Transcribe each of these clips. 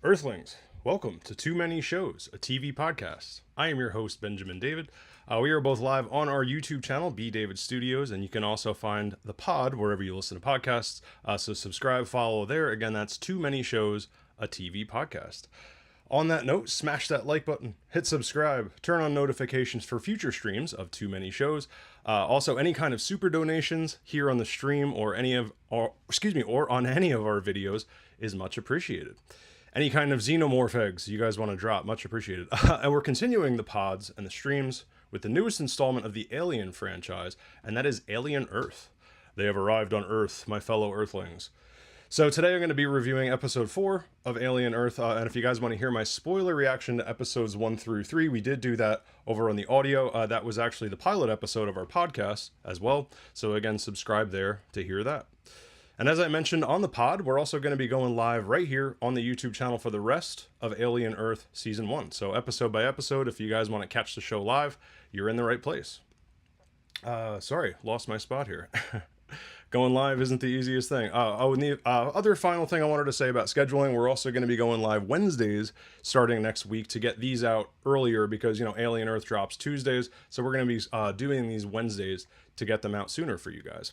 Earthlings, welcome to Too Many Shows, a TV podcast. I am your host, Benjamin David. We are both live on our YouTube channel, B David Studios, and you can also find the pod wherever you listen to podcasts. So subscribe, follow there. Again, that's Too Many Shows, a TV podcast. On that note, smash that like button, hit subscribe, turn on notifications for future streams of Too Many Shows. Also, any kind of super donations here on the stream or or on any of our videos is much appreciated. Any kind of xenomorph eggs you guys want to drop, much appreciated. And we're continuing the pods and the streams with the newest installment of the Alien franchise, and that is Alien Earth. They have arrived on Earth, my fellow Earthlings. So today I'm going to be reviewing episode 4 of Alien Earth, and if you guys want to hear my spoiler reaction to episodes 1 through 3, we did do that over on the audio. That was actually the pilot episode of our podcast as well, so again, subscribe there to hear that. And as I mentioned on the pod, we're also going to be going live right here on the YouTube channel for the rest of Alien Earth Season 1. So episode by episode, if you guys want to catch the show live, you're in the right place. Sorry, lost my spot here. Going live isn't the easiest thing. And the other final thing I wanted to say about scheduling, we're also going to be going live Wednesdays starting next week to get these out earlier because, Alien Earth drops Tuesdays. So we're going to be doing these Wednesdays to get them out sooner for you guys.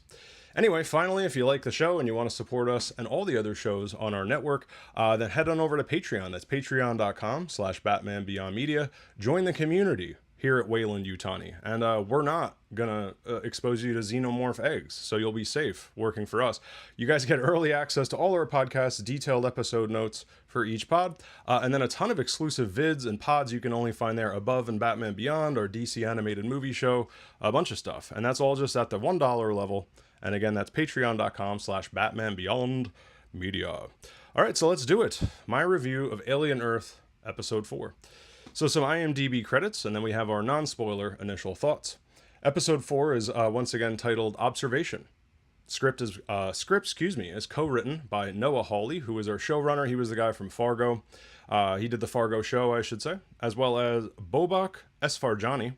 Anyway, finally, if you like the show and you want to support us and all the other shows on our network, then head on over to Patreon. That's patreon.com/BatmanBeyondMedia. Join the community here at Wayland-Yutani. And we're not going to expose you to xenomorph eggs, so you'll be safe working for us. You guys get early access to all our podcasts, detailed episode notes for each pod, and then a ton of exclusive vids and pods you can only find there above in Batman Beyond, our DC animated movie show, a bunch of stuff. And that's all just at the $1 level. And again, that's patreon.com/BatmanBeyondMedia. All right, so let's do it. My review of Alien Earth, Episode 4. So some IMDb credits, and then we have our non-spoiler initial thoughts. Episode 4 is once again titled Observation. Script is co-written by Noah Hawley, who is our showrunner. He was the guy from Fargo. He did the Fargo show, I should say, as well as Bobak Esfarjani.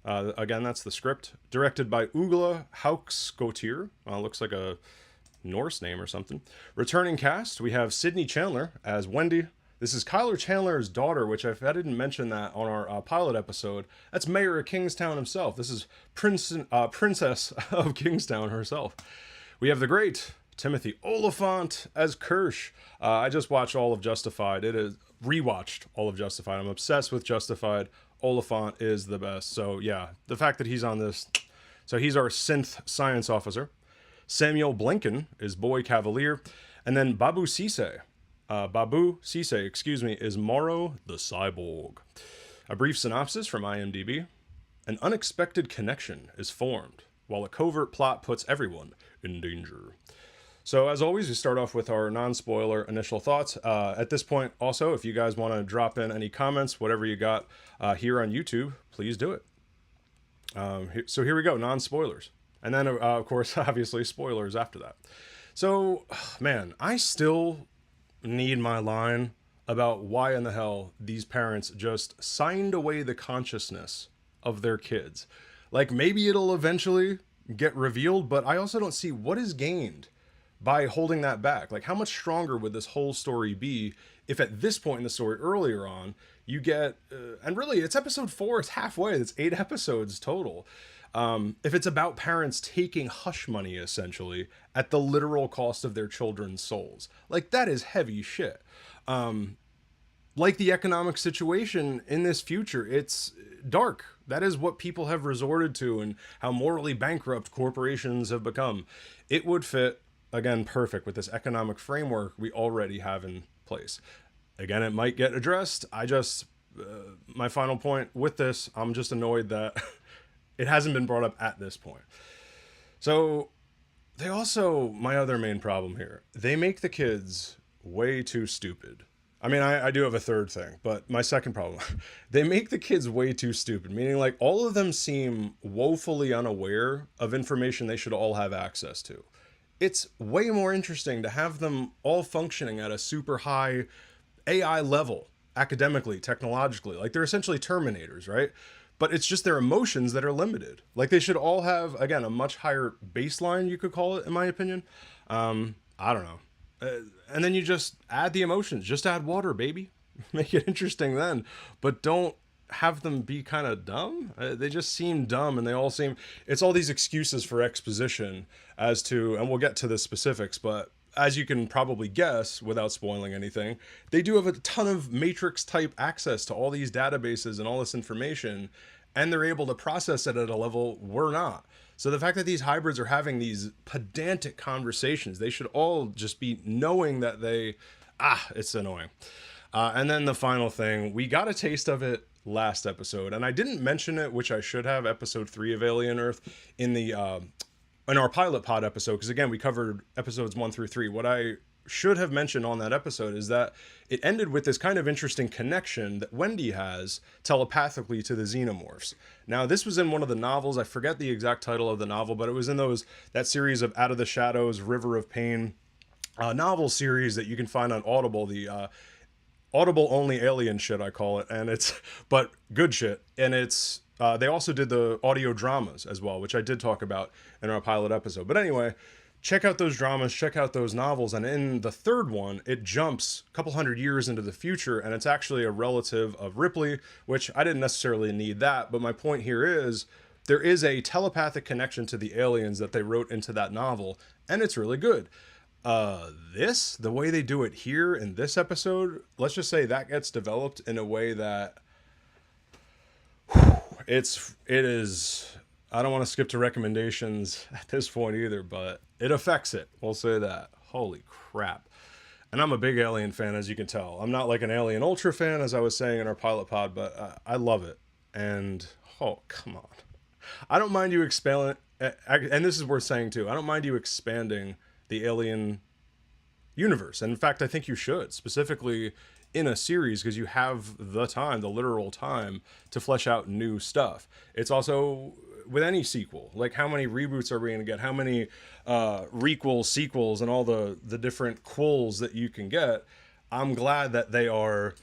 Again, that's the script. Directed by Ugla Haukskotir. Looks like a Norse name or something. Returning cast, we have Sydney Chandler as Wendy. This is Kyler Chandler's daughter, which I didn't mention that on our pilot episode. That's Mayor of Kingstown himself. This is Princess of Kingstown herself. We have the great Timothy Olyphant as Kirsch. I just watched all of Justified. Rewatched all of Justified. I'm obsessed with Justified. Olyphant is the best. So yeah, the fact that he's on this. So he's our synth science officer. Samuel Blenkin is Boy Cavalier. And then Babu Sise, is Morrow the Cyborg. A brief synopsis from IMDb. An unexpected connection is formed, while a covert plot puts everyone in danger. So as always, we start off with our non-spoiler initial thoughts. At this point, also, if you guys want to drop in any comments, whatever you got here on YouTube, please do it. So here we go, non-spoilers. And then, of course, obviously, spoilers after that. So, man, I still need my line about why in the hell these parents just signed away the consciousness of their kids. Like, maybe it'll eventually get revealed, but I also don't see what is gained by holding that back. Like, how much stronger would this whole story be if at this point in the story, earlier on, you get, and really, it's episode 4, it's halfway, it's 8 episodes total. If it's about parents taking hush money, essentially, at the literal cost of their children's souls. Like, that is heavy shit. Like the economic situation in this future, it's dark. That is what people have resorted to and how morally bankrupt corporations have become. It would fit, again, perfect with this economic framework we already have in place. Again, it might get addressed. My final point with this, I'm just annoyed that it hasn't been brought up at this point. So my other main problem here, they make the kids way too stupid. I mean, I do have a third thing, but my second problem, they make the kids way too stupid, meaning like all of them seem woefully unaware of information they should all have access to. It's way more interesting to have them all functioning at a super high AI level, academically, technologically. Like, they're essentially Terminators, right? But it's just their emotions that are limited. Like, they should all have, again, a much higher baseline, you could call it, in my opinion. I don't know. And then you just add the emotions. Just add water, baby. Make it interesting then. But don't have them be kind of dumb. They just seem dumb, and they all seem... It's all these excuses for exposition as to... And we'll get to the specifics, but as you can probably guess, without spoiling anything, they do have a ton of Matrix-type access to all these databases and all this information, and they're able to process it at a level we're not. So the fact that these hybrids are having these pedantic conversations, they should all just be knowing that they... it's annoying. And then the final thing, we got a taste of it last episode, and I didn't mention it, which I should have, episode 3 of Alien Earth, in our pilot pod episode, because again, we covered episodes 1 through 3. What I should have mentioned on that episode is that it ended with this kind of interesting connection that Wendy has telepathically to the xenomorphs. Now, this was in one of the novels. I forget the exact title of the novel, but it was in that series of Out of the Shadows, River of Pain novel series that you can find on Audible, the Audible only alien shit, I call it, and but good shit. And they also did the audio dramas as well, which I did talk about in our pilot episode. But anyway, check out those dramas, check out those novels, and in the third one, it jumps a couple hundred years into the future, and it's actually a relative of Ripley, which I didn't necessarily need that, but my point here is there is a telepathic connection to the aliens that they wrote into that novel, and it's really good. The way they do it here in this episode, let's just say that gets developed in a way that it is, I don't want to skip to recommendations at this point either, but it affects it. We'll say that. Holy crap. And I'm a big Alien fan, as you can tell. I'm not like an Alien Ultra fan, as I was saying in our pilot pod, but I love it. And, oh, come on. I don't mind you expanding, and this is worth saying too, I don't mind you expanding the Alien universe. And in fact, I think you should, specifically in a series, because you have the time, the literal time, to flesh out new stuff. It's also with any sequel, like how many reboots are we going to get? How many requels, sequels, and all the different quills that you can get? I'm glad that they are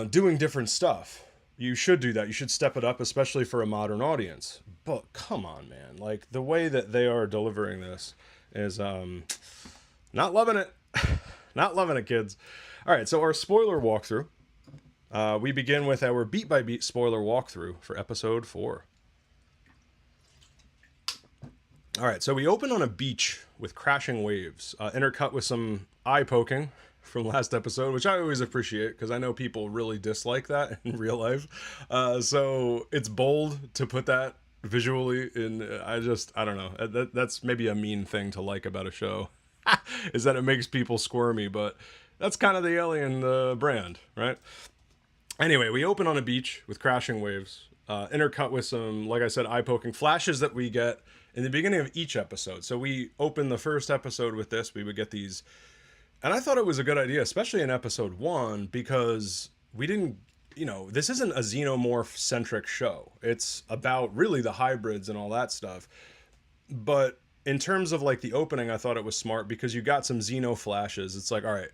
doing different stuff. You should do that. You should step it up, especially for a modern audience. But come on, man. Like, the way that they are delivering this is not loving it. Not loving it, kids. All right, so our spoiler walkthrough. We begin with our beat-by-beat spoiler walkthrough for episode 4. All right, so we open on a beach with crashing waves, intercut with some eye-poking from last episode, which I always appreciate because I know people really dislike that in real life. So it's bold to put that visually in. I don't know. That's maybe a mean thing to like about a show, is that it makes people squirmy, but that's kind of the Alien brand, right? Anyway, we open on a beach with crashing waves, intercut with some, like I said, eye-poking flashes that we get in the beginning of each episode. So we open the first episode with this. We would get these, and I thought it was a good idea, especially in episode 1, because we didn't, this isn't a xenomorph-centric show. It's about really the hybrids and all that stuff. But in terms of like the opening, I thought it was smart because you got some xeno flashes. It's like, all right,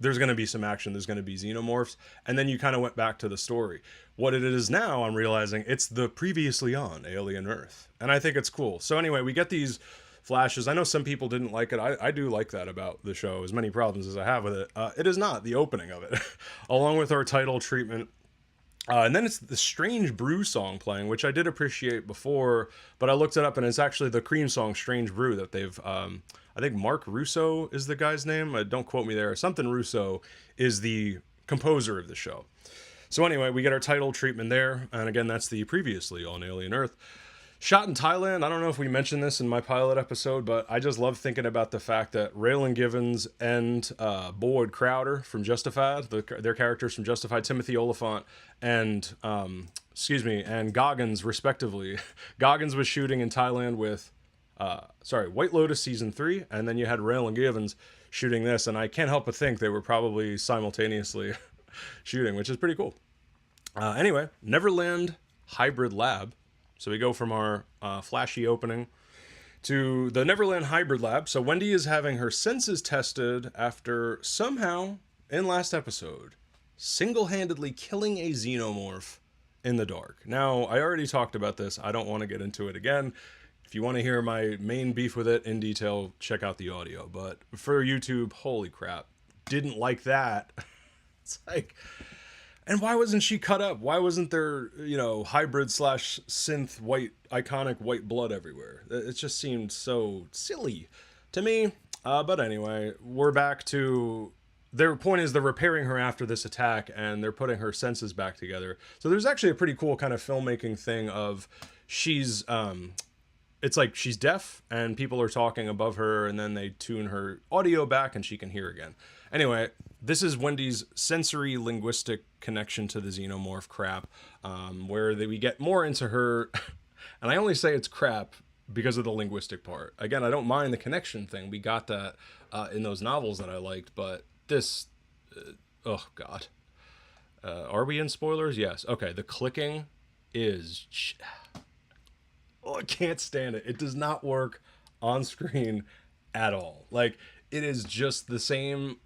there's going to be some action. There's going to be xenomorphs. And then you kind of went back to the story. What it is now, I'm realizing it's the previously on Alien Earth. And I think it's cool. So anyway, we get these flashes. I know some people didn't like it. I do like that about the show, as many problems as I have with it. It is not the opening of it, along with our title treatment. And then it's the Strange Brew song playing, which I did appreciate before, but I looked it up and it's actually the Cream song Strange Brew that they've, I think Mark Russo is the guy's name. Don't quote me there. Something Russo is the composer of the show. So anyway, we get our title treatment there. And again, that's the previously on Alien Earth. Shot in Thailand. I don't know if we mentioned this in my pilot episode, but I just love thinking about the fact that Raylan Givens and Boyd Crowder from Justified, their characters from Justified, Timothy Olyphant, and and Goggins, respectively. Goggins was shooting in Thailand with, White Lotus Season 3, and then you had Raylan Givens shooting this, and I can't help but think they were probably simultaneously shooting, which is pretty cool. Anyway, Neverland Hybrid Lab. So we go from our flashy opening to the Neverland Hybrid Lab. So Wendy is having her senses tested after somehow, in last episode, single-handedly killing a xenomorph in the dark. Now, I already talked about this. I don't want to get into it again. If you want to hear my main beef with it in detail, check out the audio. But for YouTube, holy crap, didn't like that. It's like, and why wasn't she cut up? Why wasn't there, hybrid slash synth white, iconic white blood everywhere? It just seemed so silly to me. But anyway, we're back to, their point is they're repairing her after this attack and they're putting her senses back together. So there's actually a pretty cool kind of filmmaking thing of she's, it's like she's deaf and people are talking above her and then they tune her audio back and she can hear again. Anyway, this is Wendy's sensory linguistic connection to the xenomorph crap, where we get more into her, and I only say it's crap because of the linguistic part. Again, I don't mind the connection thing. We got that in those novels that I liked, but this, oh God. Are we in spoilers? Yes. Okay, the clicking is... Oh, I can't stand it. It does not work on screen at all. Like, it is just the same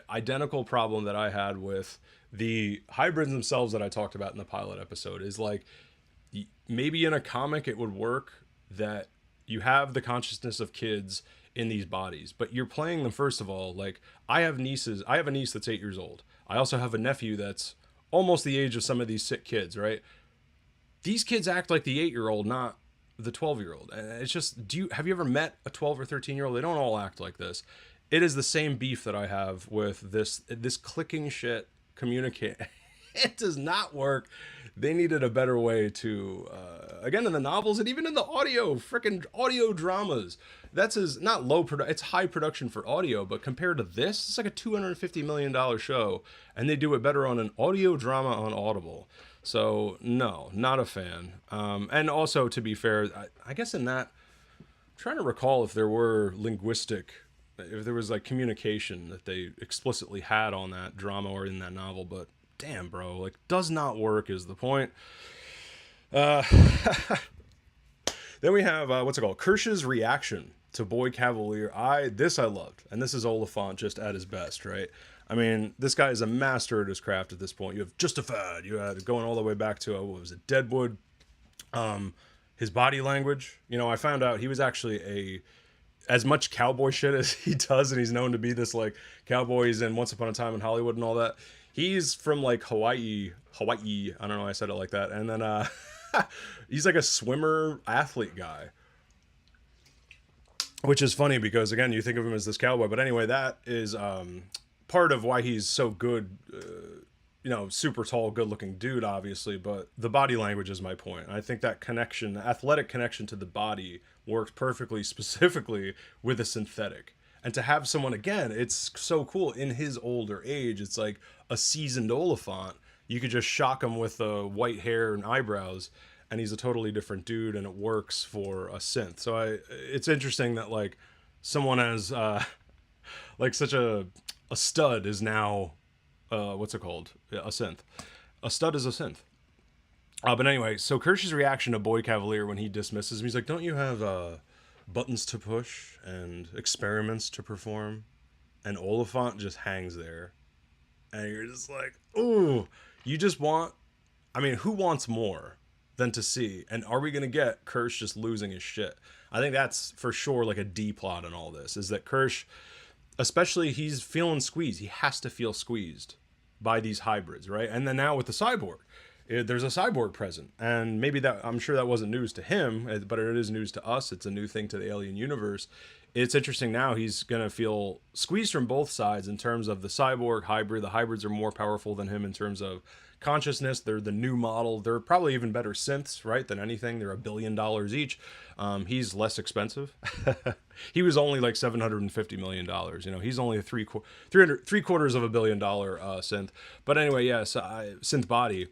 identical problem that I had with the hybrids themselves that I talked about in the pilot episode. Is like, maybe in a comic it would work that you have the consciousness of kids in these bodies, but you're playing them, first of all. Like, I have a niece that's 8 years old. I also have a nephew that's almost the age of some of these sick kids, right? These kids act like the 8-year-old, not the 12-year-old. And it's just, have you ever met a 12 or 13-year-old? They don't all act like this. It is the same beef that I have with this clicking shit communicate. It does not work. They needed a better way to, again, in the novels and even in the freaking audio dramas. Not it's high production for audio, but compared to this, it's like a $250 million show, and they do it better on an audio drama on Audible. So, no, not a fan. And also, to be fair, I guess in that, I'm trying to recall if there was like communication that they explicitly had on that drama or in that novel, but damn, bro, like, does not work is the point. Then we have, what's it called? Kirsch's reaction to Boy Cavalier. This I loved, and this is Olyphant just at his best, right? I mean, this guy is a master at his craft at this point. You have Justified. You had going all the way back to, what was it, Deadwood. His body language. I found out he was actually as much cowboy shit as he does, and he's known to be this, like, cowboys in Once Upon a Time in Hollywood and all that. He's from, like, Hawaii. I don't know why I said it like that. And then he's like a swimmer athlete guy. Which is funny because, again, you think of him as this cowboy. But anyway, that is part of why he's so good, super tall, good-looking dude, obviously. But the body language is my point. I think that connection, the athletic connection to the body, works perfectly, specifically with a synthetic. And to have someone, again, it's so cool. In his older age, it's like a seasoned Olyphant. You could just shock him with white hair and eyebrows, and he's a totally different dude, and it works for a synth. So it's interesting that, like, someone as like such a stud is now what's it called? A synth. A stud is a synth. But anyway, so Kirsch's reaction to Boy Cavalier when he dismisses him, he's like, "Don't you have buttons to push and experiments to perform?" And Olyphant just hangs there, and you're just like, "Ooh, you just want." I mean, who wants more than to see? And are we gonna get Kirsch just losing his shit? I think that's for sure like a D plot in all this. Is that Kirsch, especially, he's feeling squeezed. He has to feel squeezed by these hybrids, right? And then now with the cyborg, there's a cyborg present, and maybe that, I'm sure that wasn't news to him, but it is news to us. It's a new thing to the alien universe. It's interesting now he's gonna feel squeezed from both sides in terms of the cyborg hybrid. The hybrids are more powerful than him in terms of consciousness. They're the new model. They're probably even better synths, right, than anything. They're $1 billion each. He's less expensive. He was only like $750 million. He's only three quarters of $1 billion synth. But anyway, yes, synth body.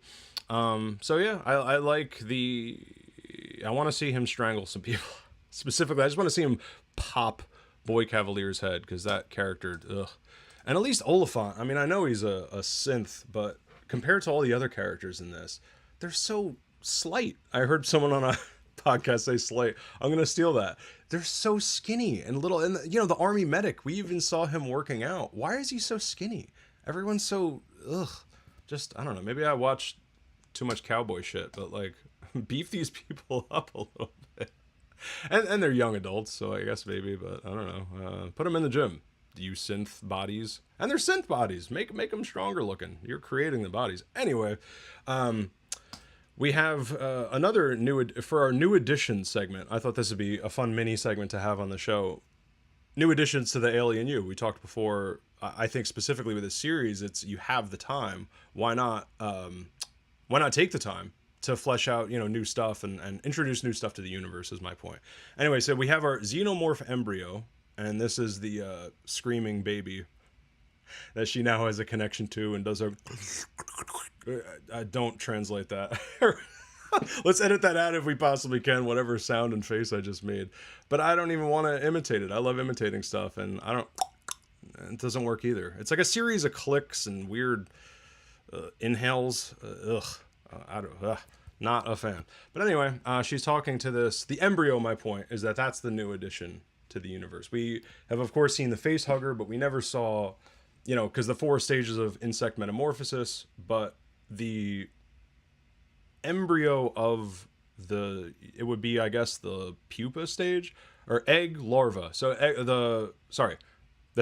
So yeah, I like I want to see him strangle some people. Specifically, I just want to see him pop Boy Cavalier's head, because that character, ugh. And at least Olyphant, I mean, I know he's a synth, but compared to all the other characters in this, they're so slight. I heard someone on a podcast say slight. I'm going to steal that. They're so skinny and little. And, the army medic, we even saw him working out. Why is he so skinny? Everyone's so, just, I don't know. Maybe I watched too much cowboy shit, but, like, beef these people up a little bit. and they're young adults, so I guess maybe, but I don't know. Put them in the gym. You synth bodies, and they're synth bodies. Make them stronger looking. You're creating the bodies anyway. We have another for our new edition segment. I thought this would be a fun mini segment to have on the show. New additions to the Alien U. We talked before. I think specifically with this series, it's you have the time. Why not? Why not take the time to flesh out, new stuff and introduce new stuff to the universe? Is my point. Anyway, so we have our xenomorph embryo. And this is the screaming baby that she now has a connection to and does a... I don't translate that. Let's edit that out if we possibly can, whatever sound and face I just made. But I don't even want to imitate it. I love imitating stuff, and it doesn't work either. It's like a series of clicks and weird inhales. Not a fan. But anyway, she's talking to the embryo. My point is that's the new addition to the universe. We have, of course, seen the face hugger, but we never saw, because the 4 stages of insect metamorphosis, but the embryo of it would be, I guess, the pupa stage or egg larva. So the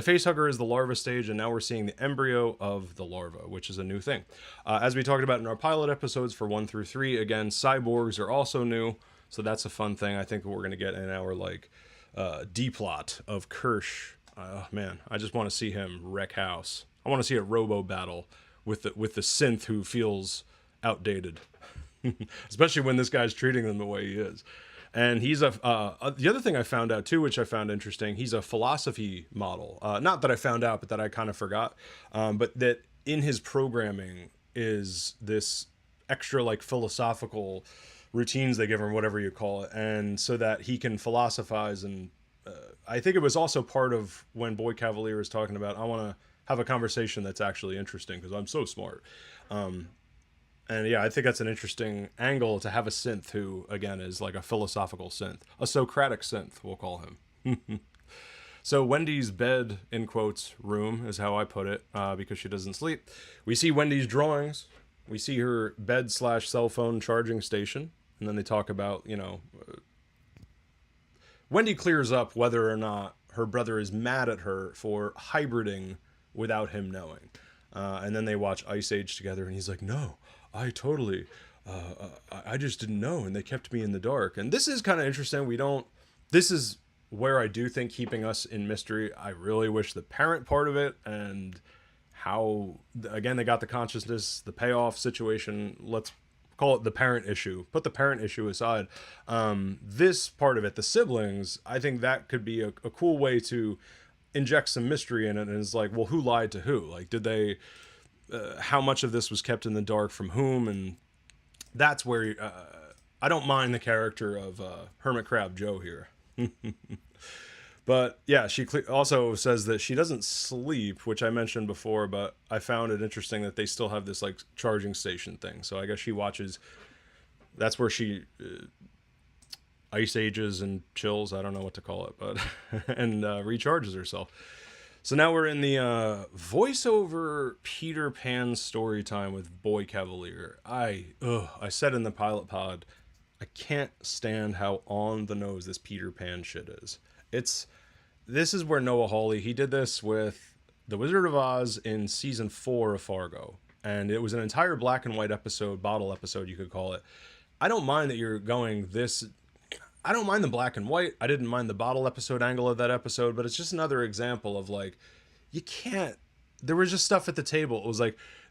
face hugger is the larva stage, and now we're seeing the embryo of the larva, which is a new thing. As we talked about in our pilot episodes for 1 through 3, again, cyborgs are also new, so that's a fun thing. I think we're going to get in our D-plot of Kirsch. Man, I just want to see him wreck house. I want to see a robo battle with the synth who feels outdated, especially when this guy's treating them the way he is. And he's the other thing I found out too, which I found interesting. He's a philosophy model. Not that I found out, but that I kind of forgot. But that in his programming is this extra philosophical routines they give him, whatever you call it, and so that he can philosophize. And I think it was also part of when Boy Cavalier is talking about, I want to have a conversation that's actually interesting because I'm so smart. And yeah, I think that's an interesting angle to have a synth who, again, is like a philosophical synth, a Socratic synth, we'll call him. So Wendy's bed, in quotes, room is how I put it, because she doesn't sleep. We see Wendy's drawings. We see her bed/cell phone charging station. And then they talk about, Wendy clears up whether or not her brother is mad at her for hybriding without him knowing. And then they watch Ice Age together, and he's like, no, I totally, I just didn't know, and they kept me in the dark. And this is kind of interesting. This is where I do think keeping us in mystery. I really wish the parent part of it and how, again, they got the consciousness, the payoff situation, let's call it the parent issue. Put the parent issue aside. This part of it, the siblings, I think that could be a cool way to inject some mystery in it. And it's like, well, who lied to who? Did they, how much of this was kept in the dark from whom? And that's where I don't mind the character of Hermit Crab Joe here. But yeah, she also says that she doesn't sleep, which I mentioned before, but I found it interesting that they still have this charging station thing. So I guess she watches, that's where she ice ages and chills. I don't know what to call it, but, and recharges herself. So now we're in the voiceover Peter Pan story time with Boy Cavalier. I said in the pilot pod, I can't stand how on the nose this Peter Pan shit is. This is where Noah Hawley, he did this with The Wizard of Oz in season 4 of Fargo. And it was an entire black and white episode, bottle episode, you could call it. I don't mind that you're going this, I don't mind the black and white. I didn't mind the bottle episode angle of that episode, but it's just another example of you can't, there was just stuff at the table. It was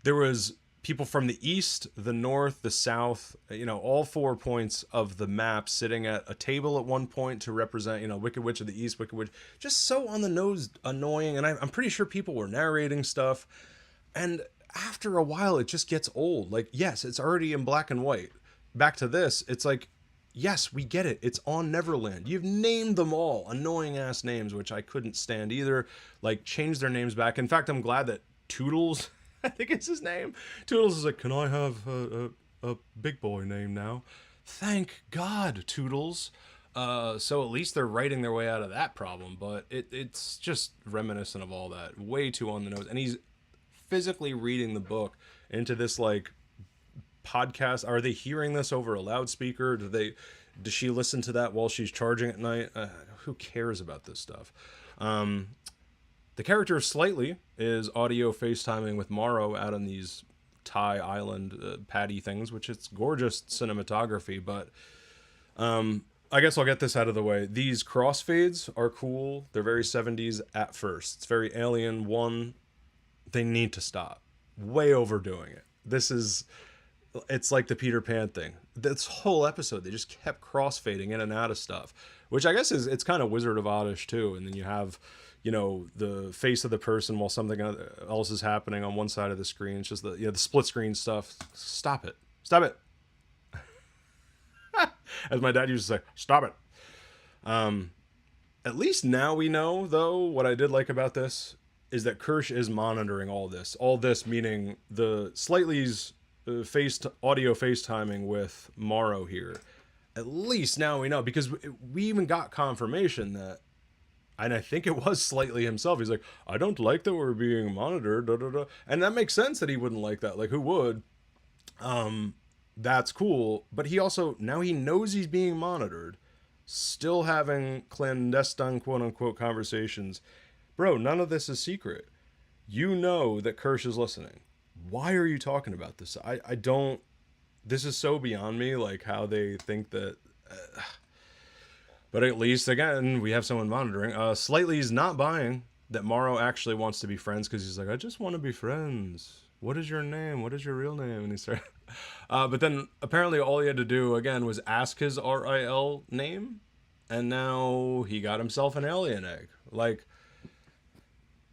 there was people from the east, the north, the south, all 4 points of the map sitting at a table at one point to represent, Wicked Witch of the East, Wicked Witch, just so on the nose annoying. And I'm pretty sure people were narrating stuff. And after a while, it just gets old. Yes, it's already in black and white. Back to this, it's yes, we get it. It's on Neverland. You've named them all annoying ass names, which I couldn't stand either. Change their names back. In fact, I'm glad that Toodles, I think it's his name. Toodles is can I have a big boy name now? Thank God, Toodles. So at least they're writing their way out of that problem, but it's just reminiscent of all that. Way too on the nose. And he's physically reading the book into this podcast. Are they hearing this over a loudspeaker? Does she listen to that while she's charging at night? Who cares about this stuff? The character Slightly is audio FaceTiming with Morrow out on these Thai island patty things, which it's gorgeous cinematography, but I guess I'll get this out of the way. These crossfades are cool. They're very 70s at first. It's very Alien 1. They need to stop. Way overdoing it. It's like the Peter Pan thing. This whole episode, they just kept crossfading in and out of stuff, which I guess it's kind of Wizard of Oddish too. And then you have, the face of the person while something else is happening on one side of the screen. It's just the split screen stuff. Stop it. Stop it. As my dad used to say, stop it. At least now we know, though, what I did like about this is that Kirsch is monitoring all this. All this meaning the Slightly's audio FaceTiming with Morrow here. At least now we know, because we even got confirmation that, and I think it was Slightly himself. He's like, I don't like that we're being monitored. Da, da, da. And that makes sense that he wouldn't like that. Like, who would? That's cool. But he also, now he knows he's being monitored, still having clandestine, quote unquote, conversations. Bro, none of this is secret. You know that Kirsch is listening. Why are you talking about this? I don't, this is so beyond me, like how they think that, but at least, again, we have someone monitoring. Slightly's not buying that Morrow actually wants to be friends, because he's like, I just want to be friends. What is your name? What is your real name? And he started, but then apparently all he had to do, again, was ask his RIL name, and now he got himself an alien egg. Like,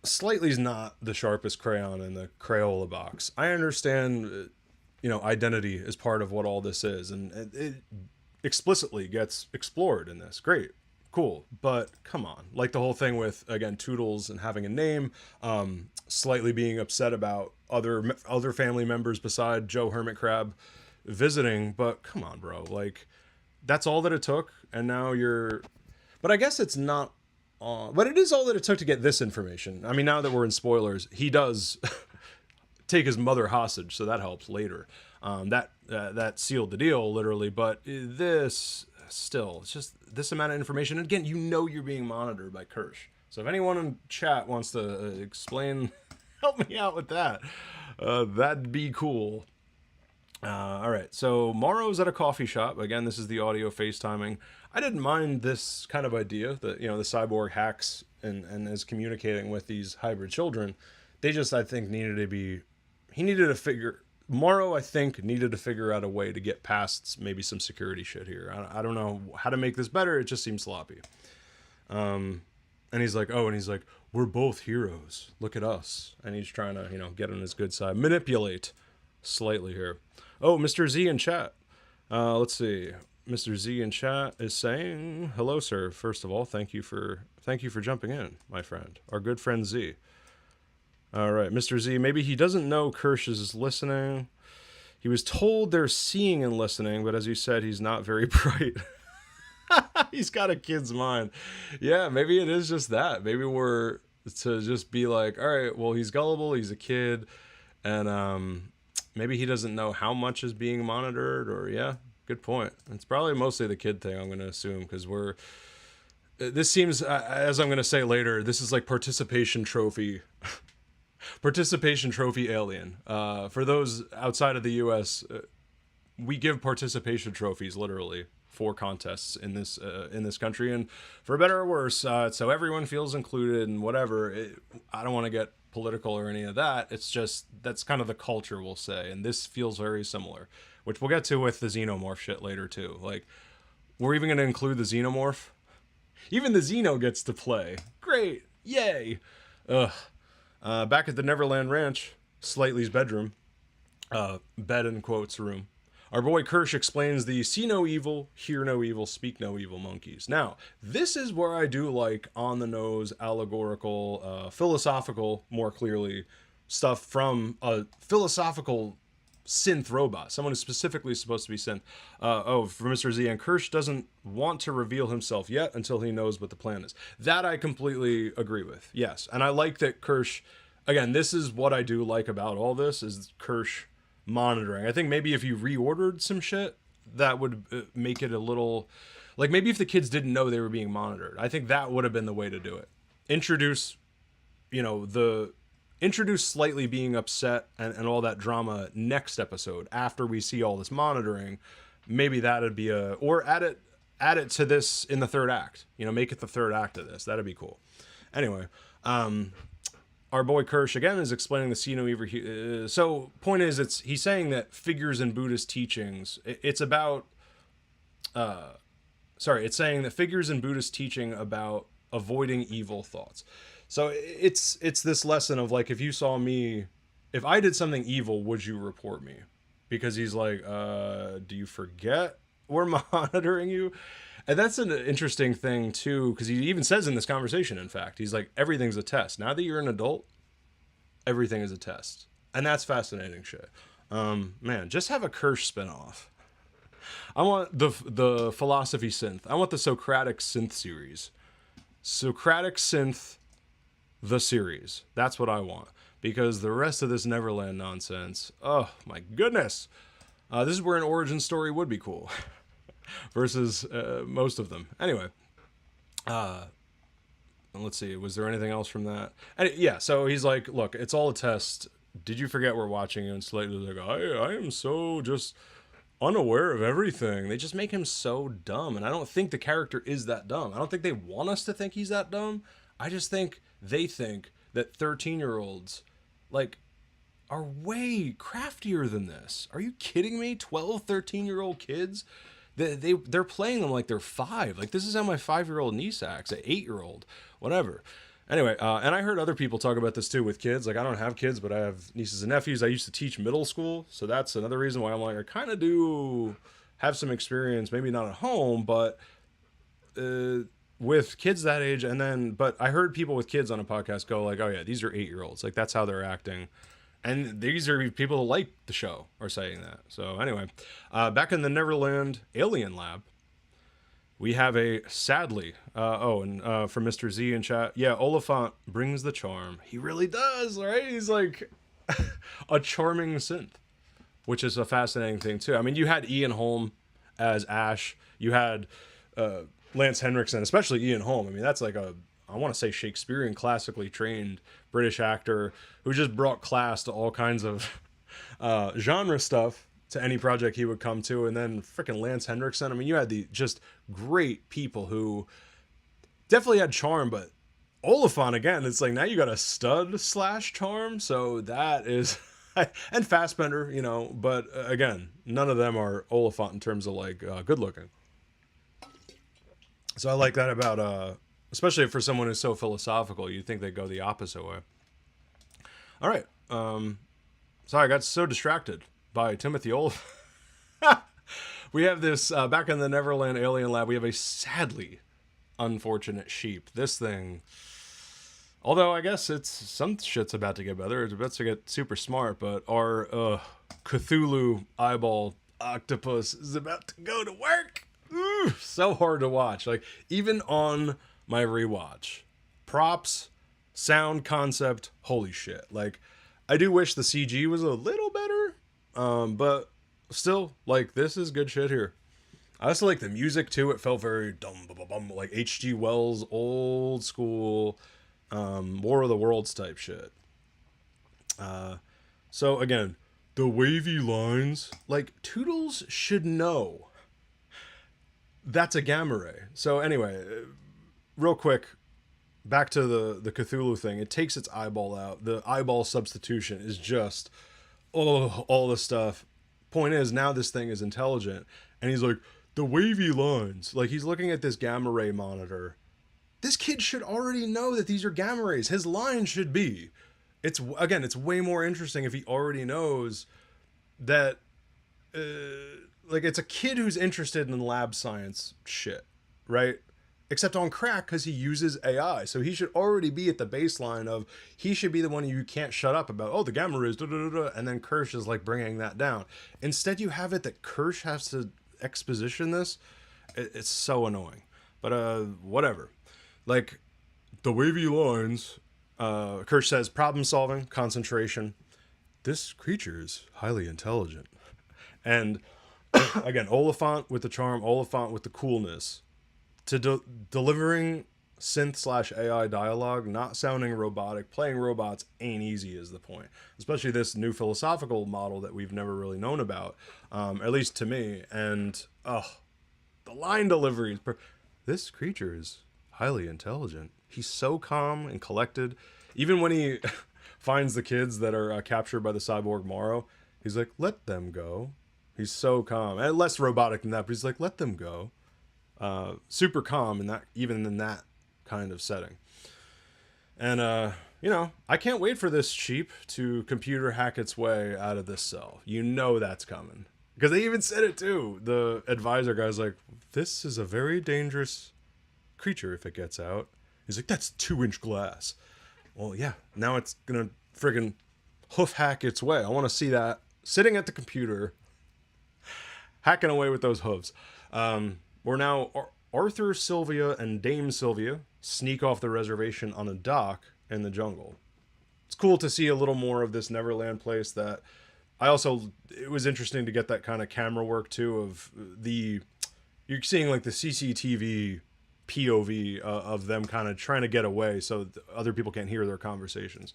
Slightly's not the sharpest crayon in the Crayola box. I understand, identity is part of what all this is, and it explicitly gets explored in this. Great, cool, but come on, like the whole thing with, again, Toodles and having a name, Slightly being upset about other family members beside Joe Hermit Crab visiting, but come on, bro, like that's all that it took, and now but I guess it's not. But it is all that it took to get this information. I mean, now that we're in spoilers, he does take his mother hostage, so that helps later. That sealed the deal, literally. But this, still, it's just this amount of information. And again, you're being monitored by Kirsch. So if anyone in chat wants to explain, help me out with that. That'd be cool. All right, so Morrow's at a coffee shop. Again, this is the audio FaceTiming. I didn't mind this kind of idea that, the cyborg hacks and is communicating with these hybrid children. They just, I think, Morrow, I think, needed to figure out a way to get past maybe some security shit here. I don't know how to make this better. It just seems sloppy. And he's like, we're both heroes. Look at us. And he's trying to, get on his good side. Manipulate slightly here. Oh, Mr. Z in chat. Let's see. Mr. Z in chat is saying, hello, sir. First of all, thank you for jumping in, my friend. Our good friend Z. All right, Mr. Z, maybe he doesn't know Kirsch is listening. He was told they're seeing and listening, but as you said, he's not very bright. He's got a kid's mind. Yeah, maybe it is just that. Maybe we're to just be like, all right, well, he's gullible, he's a kid, and maybe he doesn't know how much is being monitored, or yeah. Good point. It's probably mostly the kid thing, I'm going to assume, because this seems, as I'm going to say later, this is like participation trophy alien. For those outside of the U.S., we give participation trophies, literally, for contests in this country, and for better or worse, so everyone feels included and whatever. I don't want to get political or any of that. It's just, that's kind of the culture, we'll say, and this feels very similar. Which we'll get to with the xenomorph shit later, too. Like, we're even going to include the xenomorph. Even the Xeno gets to play. Great. Yay. Back at the Neverland Ranch, Slightly's bedroom. Bed in quotes room. Our boy Kirsch explains the see no evil, hear no evil, speak no evil monkeys. Now, this is where I do like on-the-nose, allegorical, philosophical, more clearly, stuff from a philosophical synth robot, someone who's specifically supposed to be synth. For Mr. Z, and Kirsch doesn't want to reveal himself yet until he knows what the plan is. That I completely agree with, yes. And I like that Kirsch, again, this is what I do like about all this, is Kirsch monitoring. I think maybe if you reordered some shit, that would make it a little, like, maybe if the kids didn't know they were being monitored, I think that would have been the way to do it. Introduce, you know, introduce slightly being upset and all that drama next episode after we see all this monitoring. Maybe that'd be or add it to this in the third act, you know, make it the third act of this. That'd be cool. Anyway, our boy Kirsch again is explaining the see no evil. So point is, he's saying that figures in Buddhist teachings, it's about, it's saying that figures in Buddhist teaching about avoiding evil thoughts. So it's this lesson of like, if you saw me, if I did something evil, would you report me? Because he's like, do you forget we're monitoring you? And that's an interesting thing too, because he even says in this conversation, in fact, he's like, everything's a test. Now that you're an adult, everything is a test. And that's fascinating shit. Man, just have a Kirsch spinoff. I want the philosophy synth. I want the Socratic synth series. Socratic synth, the series. That's what I want. Because the rest of this Neverland nonsense, oh my goodness. This is where an origin story would be cool. Versus most of them. Anyway. Let's see. Was there anything else from that? And yeah, so he's like, look, it's all a test. Did you forget we're watching you? And Slater's like, I am so just unaware of everything. They just make him so dumb. And I don't think the character is that dumb. I don't think they want us to think he's that dumb. I just think they think that 13-year-olds, like, are way craftier than this. Are you kidding me? 12, 13-year-old kids? They're playing them like they're 5. Like, this is how my 5-year-old niece acts, an 8-year-old, whatever. Anyway, and I heard other people talk about this too with kids. Like, I don't have kids, but I have nieces and nephews. I used to teach middle school, so that's another reason why I'm like, I kind of do have some experience, maybe not at home, but with kids that age. And then, but I heard people with kids on a podcast go like, oh yeah, these are 8-year-olds. Like, that's how they're acting. And these are people who like the show are saying that. So anyway, back in the Neverland Alien Lab, we have a sadly, from Mr. Z in chat, yeah, Olyphant brings the charm. He really does, right? He's like a charming synth, which is a fascinating thing too. I mean, you had Ian Holm as Ash. You had Lance Henriksen, especially Ian Holm. I mean, that's like I want to say Shakespearean, classically trained British actor who just brought class to all kinds of genre stuff to any project he would come to. And then freaking Lance Henriksen. I mean, you had the just great people who definitely had charm, but Olyphant, again, it's like now you got a stud / charm. So that is, and Fassbender, you know, but again, none of them are Olyphant in terms of like good looking. So I like that about, especially for someone who's so philosophical, you'd think they'd go the opposite way. All right. Sorry, I got so distracted by Timothy Olyphant. We have this, back in the Neverland Alien Lab, we have a sadly unfortunate sheep. This thing, although I guess it's, some shit's about to get better. It's about to get super smart, but our Cthulhu eyeball octopus is about to go to work. Ooh, so hard to watch. Like, even on my rewatch, props, sound, concept, holy shit. Like, I do wish the CG was a little better, but still, like, this is good shit here. I also like the music too. It felt very like H.G. Wells, old school, War of the Worlds type shit. So again, the wavy lines, like, Toodles should know that's a gamma ray. So anyway, real quick, back to the Cthulhu thing. It takes its eyeball out. The eyeball substitution is just all the stuff. Point is, now this thing is intelligent, and he's like, the wavy lines. Like, he's looking at this gamma ray monitor. This kid should already know that these are gamma rays. His line should be. It's way more interesting if he already knows that. Like, it's a kid who's interested in lab science shit, right? Except on crack, because he uses AI. So he should already be at the baseline of, he should be the one you can't shut up about, oh, the gamma rays, and then Kirsch is like bringing that down. Instead, you have it that Kirsch has to exposition this. It's so annoying. But whatever. Like, the wavy lines, Kirsch says, problem solving, concentration. This creature is highly intelligent. And Again, Oliphant with the charm, Oliphant with the coolness, to delivering synth slash AI dialogue, not sounding robotic. Playing robots ain't easy is the point. Especially this new philosophical model that we've never really known about, at least to me. And the line deliveries. This creature is highly intelligent. He's so calm and collected. Even when he finds the kids that are captured by the cyborg Morrow, he's like, let them go. He's so calm. And less robotic than that, but he's like, let them go. Super calm in that, even in that kind of setting. And I can't wait for this sheep to computer hack its way out of this cell. You know that's coming, because they even said it too. The advisor guy's like, this is a very dangerous creature if it gets out. He's like, that's 2-inch glass. Well, yeah, now it's gonna friggin' hoof hack its way. I want to see that sitting at the computer hacking away with those hooves. We're now Arthur, Sylvia, and Dame Sylvia sneak off the reservation on a dock in the jungle. It's cool to see a little more of this Neverland place. That it was interesting to get that kind of camera work too, of you're seeing like the CCTV POV of them kind of trying to get away so other people can't hear their conversations.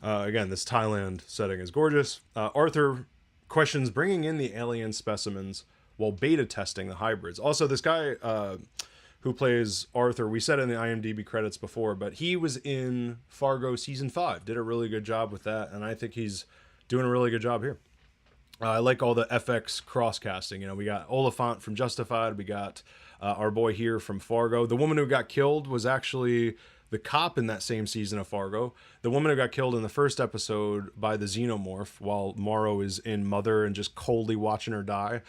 Again, this Thailand setting is gorgeous. Arthur questions bringing in the alien specimens while beta testing the hybrids. Also, this guy who plays Arthur, we said in the IMDb credits before, but he was in Fargo season 5. Did a really good job with that, and I think he's doing a really good job here. I like all the FX cross casting. You know, we got Oliphant from Justified. We got our boy here from Fargo. The woman who got killed was actually the cop in that same season of Fargo. The woman who got killed in the first episode by the xenomorph while Morrow is in Mother and just coldly watching her die.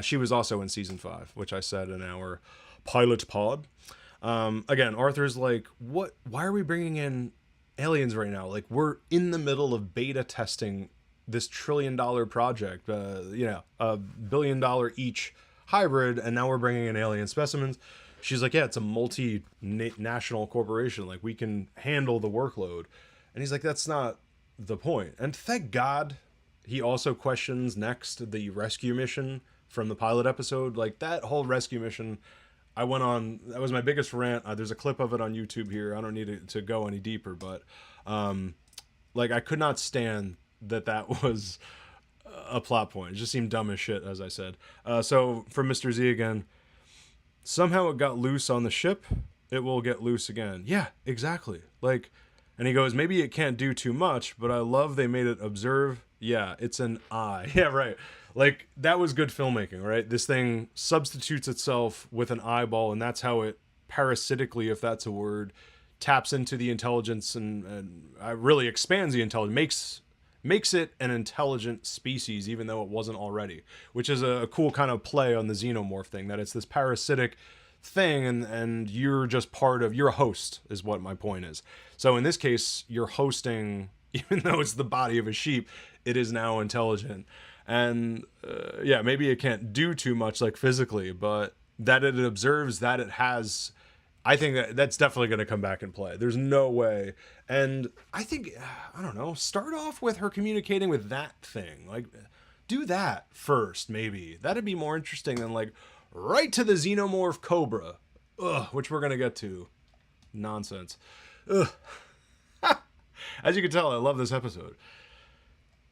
She was also in season 5, which I said in our pilot pod. Again, Arthur's like, what? Why are we bringing in aliens right now? Like, we're in the middle of beta testing this $1 trillion project, $1 billion each hybrid, and now we're bringing in alien specimens. She's like, yeah, it's a multinational corporation. Like, we can handle the workload. And he's like, that's not the point. And thank God he also questions next the rescue mission from the pilot episode. Like, that whole rescue mission, that was my biggest rant. There's a clip of it on YouTube here. I don't need to go any deeper, but I could not stand that was a plot point. It just seemed dumb as shit, as I said. So from Mr. Z again, somehow it got loose on the ship. It will get loose again. Yeah, exactly. And he goes, maybe it can't do too much, but I love they made it observe. Yeah, it's an eye. Yeah, right. Like, that was good filmmaking, right? This thing substitutes itself with an eyeball, and that's how it parasitically, if that's a word, taps into the intelligence and really expands the intelligence, makes it an intelligent species, even though it wasn't already, which is a cool kind of play on the xenomorph thing, that it's this parasitic thing, and you're just you're a host, is what my point is. So in this case, you're hosting, even though it's the body of a sheep, it is now intelligent. And yeah, maybe it can't do too much, like physically, but that it observes, that it has, I think that's definitely going to come back and play. There's no way. And I think, I don't know, start off with her communicating with that thing. Like, do that first, maybe. That'd be more interesting than, like, right to the xenomorph cobra. Ugh, which we're going to get to. Nonsense. Ugh. As you can tell, I love this episode.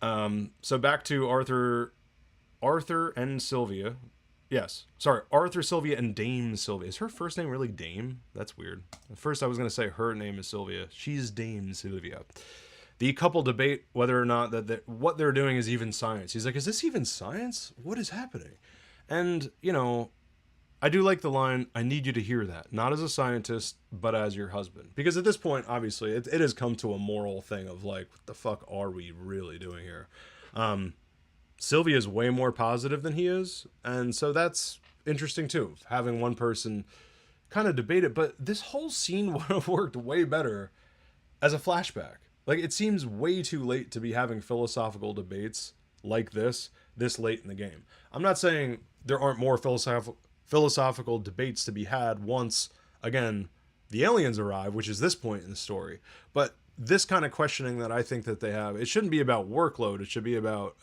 So back to Arthur and Sylvia. Yes. Sorry, Arthur, Sylvia, and Dame Sylvia. Is her first name really Dame? That's weird. At first I was going to say her name is Sylvia. She's Dame Sylvia. The couple debate whether or not what they're doing is even science. He's like, is this even science? What is happening? And, I do like the line, I need you to hear that. Not as a scientist, but as your husband. Because at this point, obviously, it has come to a moral thing of, like, what the fuck are we really doing here? Sylvia is way more positive than he is, and so that's interesting too, having one person kind of debate it. But this whole scene would have worked way better as a flashback. Like, it seems way too late to be having philosophical debates like this late in the game. I'm not saying there aren't more philosophical debates to be had once, again, the aliens arrive, which is this point in the story. But this kind of questioning that I think that they have, it shouldn't be about workload. It should be about,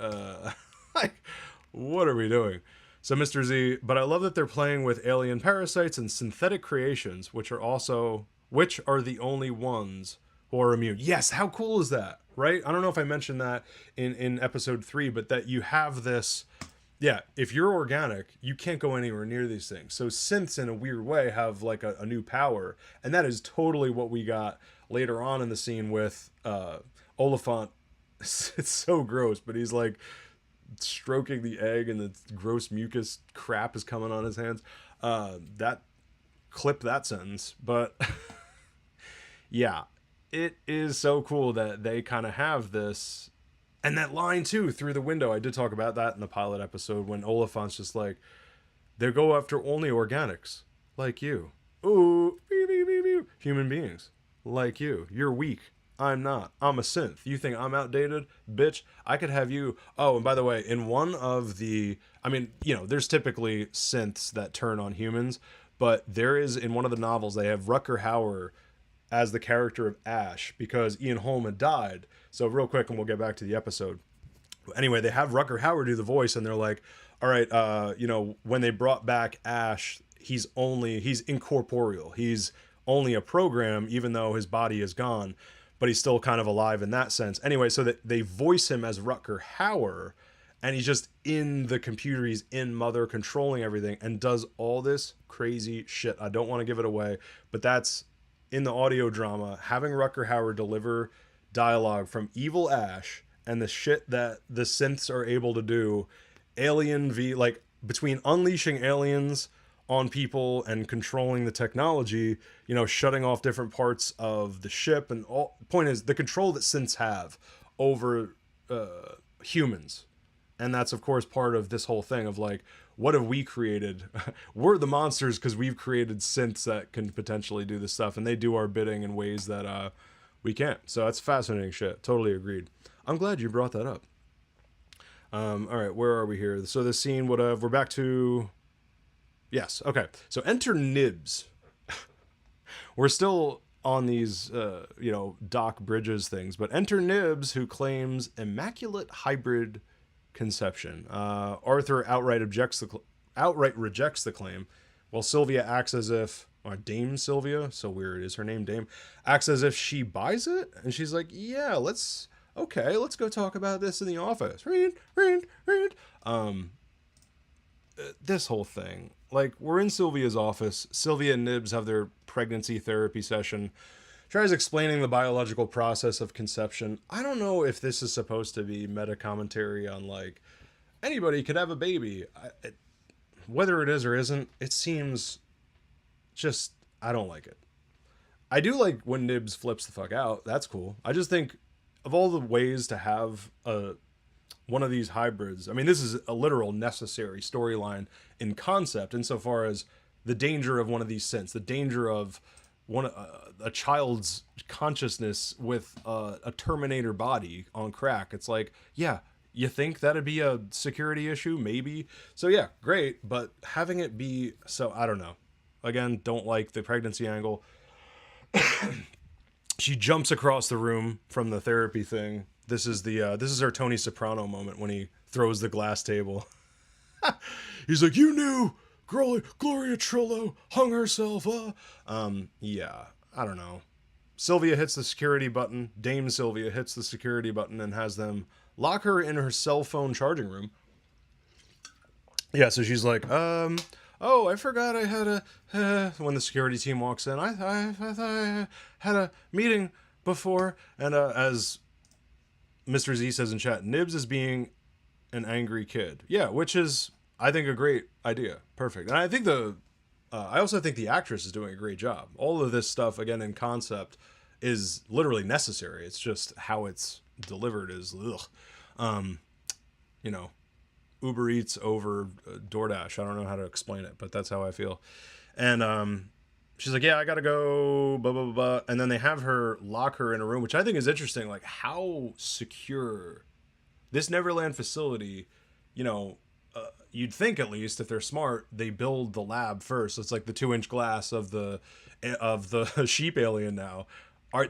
What are we doing? So, Mr. Z, but I love that they're playing with alien parasites and synthetic creations, which are the only ones who are immune. Yes, how cool is that, right? I don't know if I mentioned that in episode 3, but that you have this. Yeah, if you're organic, you can't go anywhere near these things. So synths, in a weird way, have like a new power, and that is totally what we got later on in the scene with Oliphant. It's so gross, but he's like stroking the egg, and the gross mucus crap is coming on his hands. That clip that sentence, but yeah, it is so cool that they kind of have this. And that line too through the window, I did talk about that in the pilot episode when Oliphant's just like, they go after only organics, like you. Ooh, beep, beep, beep, beep. Human beings, like you. You're weak. I'm not. I'm a synth. You think I'm outdated? Bitch, I could have you. Oh, and by the way, in one of the, I mean, there's typically synths that turn on humans, but there is, in one of the novels, they have Rutger Hauer as the character of Ash because Ian Holm had died. So real quick, and we'll get back to the episode. Anyway, they have Rutger Hauer do the voice, and they're like, all right, when they brought back Ash, he's incorporeal. He's only a program, even though his body is gone, but he's still kind of alive in that sense. Anyway, so that they voice him as Rutger Hauer, and he's just in the computer. He's in Mother, controlling everything, and does all this crazy shit. I don't want to give it away, but that's in the audio drama, having Rutger Hauer deliver dialogue from evil Ash and the shit that the synths are able to do, like between unleashing aliens on people and controlling the technology, shutting off different parts of the ship, and all. Point is, the control that synths have over humans, and that's of course part of this whole thing of like, what have we created? We're the monsters because we've created synths that can potentially do this stuff, and they do our bidding in ways that we can't. So that's fascinating shit. Totally agreed. I'm glad you brought that up. All right, where are we here? So the scene we're back to. Yes, okay. So enter Nibs. We're still on these, Doc Bridges things, but enter Nibs, who claims immaculate hybrid conception. Arthur outright rejects the claim, while Sylvia acts as if, Dame Sylvia, so weird, is her name Dame, acts as if she buys it, and she's like, yeah, let's go talk about this in the office. This whole thing, like, we're in Sylvia's office. Sylvia and Nibs have their pregnancy therapy session. Tries explaining the biological process of conception. I don't know if this is supposed to be meta commentary on, like, anybody could have a baby. Whether it is or isn't, it seems just, I don't like it. I do like when Nibs flips the fuck out. That's cool. I just think of all the ways to have one of these hybrids. I mean, this is a literal necessary storyline in concept, insofar as the danger of one of these synths, the danger of a child's consciousness with a Terminator body on crack. It's like, yeah, you think that'd be a security issue? Maybe. So yeah, great. But having it be, so I don't know. Again, don't like the pregnancy angle. She jumps across the room from the therapy thing. This is our Tony Soprano moment when he throws the glass table. He's like, you knew Gloria Trillo hung herself. Yeah, I don't know. Sylvia hits the security button. Dame Sylvia hits the security button and has them lock her in her cell phone charging room. Yeah, so she's like, oh, I forgot I had when the security team walks in, I thought I had a meeting before. And as Mr. Z says in chat, Nibs is being an angry kid. Yeah, which is, I think, a great idea. Perfect. And I think I also think the actress is doing a great job. All of this stuff, again, in concept, is literally necessary. It's just how it's delivered is, Uber Eats over DoorDash. I don't know how to explain it, but that's how I feel. And she's like, yeah, I gotta go, blah, blah, blah, blah. And then they have her lock her in a room, which I think is interesting. Like, how secure this Neverland facility, you'd think, at least if they're smart, they build the lab first. It's like the 2-inch glass of the sheep alien now.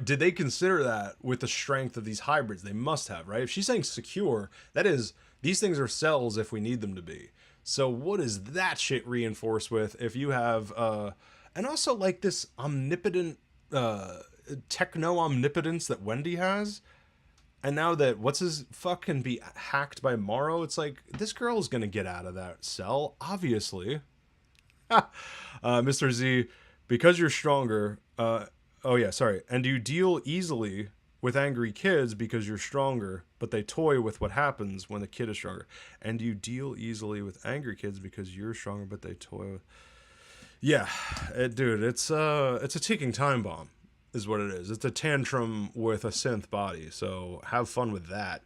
Did they consider that with the strength of these hybrids? They must have, right? If she's saying secure, that is, These things are cells if we need them to be. So what is that shit reinforced with if you have, and also like this omnipotent, techno-omnipotence that Wendy has, and now that what's his fuck can be hacked by Morrow, it's like, this girl is gonna get out of that cell, obviously. Mr. Z, because you're stronger, and you deal easily with angry kids because you're stronger, but they toy with what happens when the kid is stronger. And you deal easily with angry kids because you're stronger, but they toy with... Yeah, dude, it's a ticking time bomb, is what it is. It's a tantrum with a synth body, so have fun with that.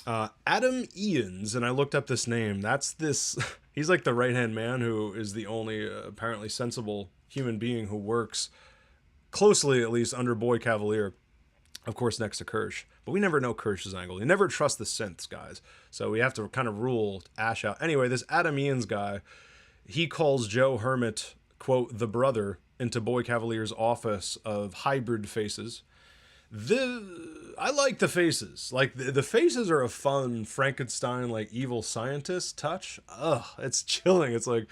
Adam Ians, and I looked up this name. That's this... He's like the right-hand man who is the only apparently sensible human being who works closely, at least, under Boy Cavalier. Of course, next to Kirsch. But we never know Kirsch's angle. You never trust the synths, guys. So we have to kind of rule Ash out. Anyway, this Adam Ians guy, he calls Joe Hermit, quote, the brother, into Boy Cavalier's office of hybrid faces. I like the faces. Like, the faces are a fun Frankenstein, like, evil scientist touch. Ugh, it's chilling. It's like,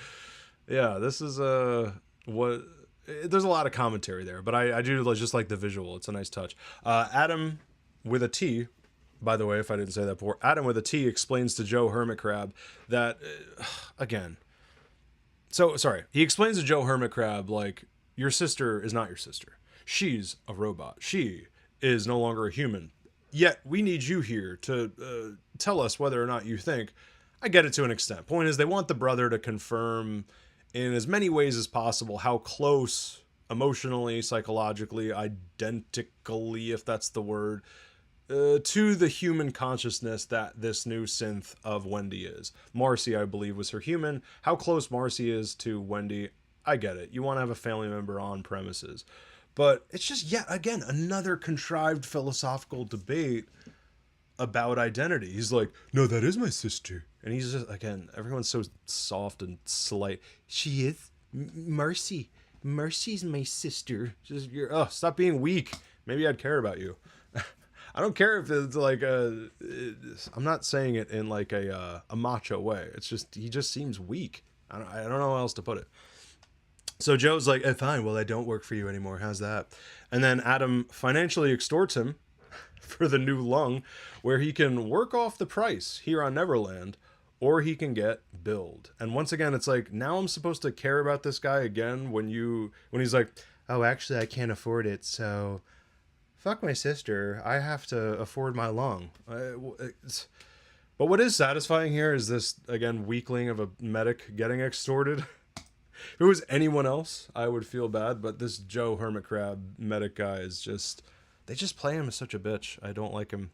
yeah, this is what... There's a lot of commentary there, but I do just like the visual. It's a nice touch. Adam with a T, by the way, if I didn't say that before, Adam with a T explains to Joe Hermit Crab that, again, so, sorry, he explains to Joe Hermit Crab, like, your sister is not your sister. She's a robot. She is no longer a human. Yet, we need you here to tell us whether or not you think. I get it to an extent. Point is, they want the brother to confirm in as many ways as possible how close, emotionally, psychologically, identically, if that's the word, to the human consciousness that this new synth of Wendy is. Marcy, I believe, was her human. How close Marcy is to Wendy, I get it. You want to have a family member on premises. But it's just, yet again, another contrived philosophical debate about identity. He's like, no, that is my sister. And he's just, again, everyone's so soft and slight. She is Marcy. Marcy's my sister. Just, stop being weak. Maybe I'd care about you. I don't care if it's like I'm not saying it in like a macho way. It's just, he just seems weak. I don't know how else to put it. So Joe's like, fine, well, I don't work for you anymore. How's that? And then Adam financially extorts him for the new lung, where he can work off the price here on Neverland, or he can get billed. And once again, it's like, now I'm supposed to care about this guy again when he's like, oh, actually, I can't afford it, so fuck my sister. I have to afford my lung. But what is satisfying here is this, again, weakling of a medic getting extorted. If it was anyone else, I would feel bad, but this Joe Hermit Crab medic guy is just... They just play him as such a bitch. I don't like him.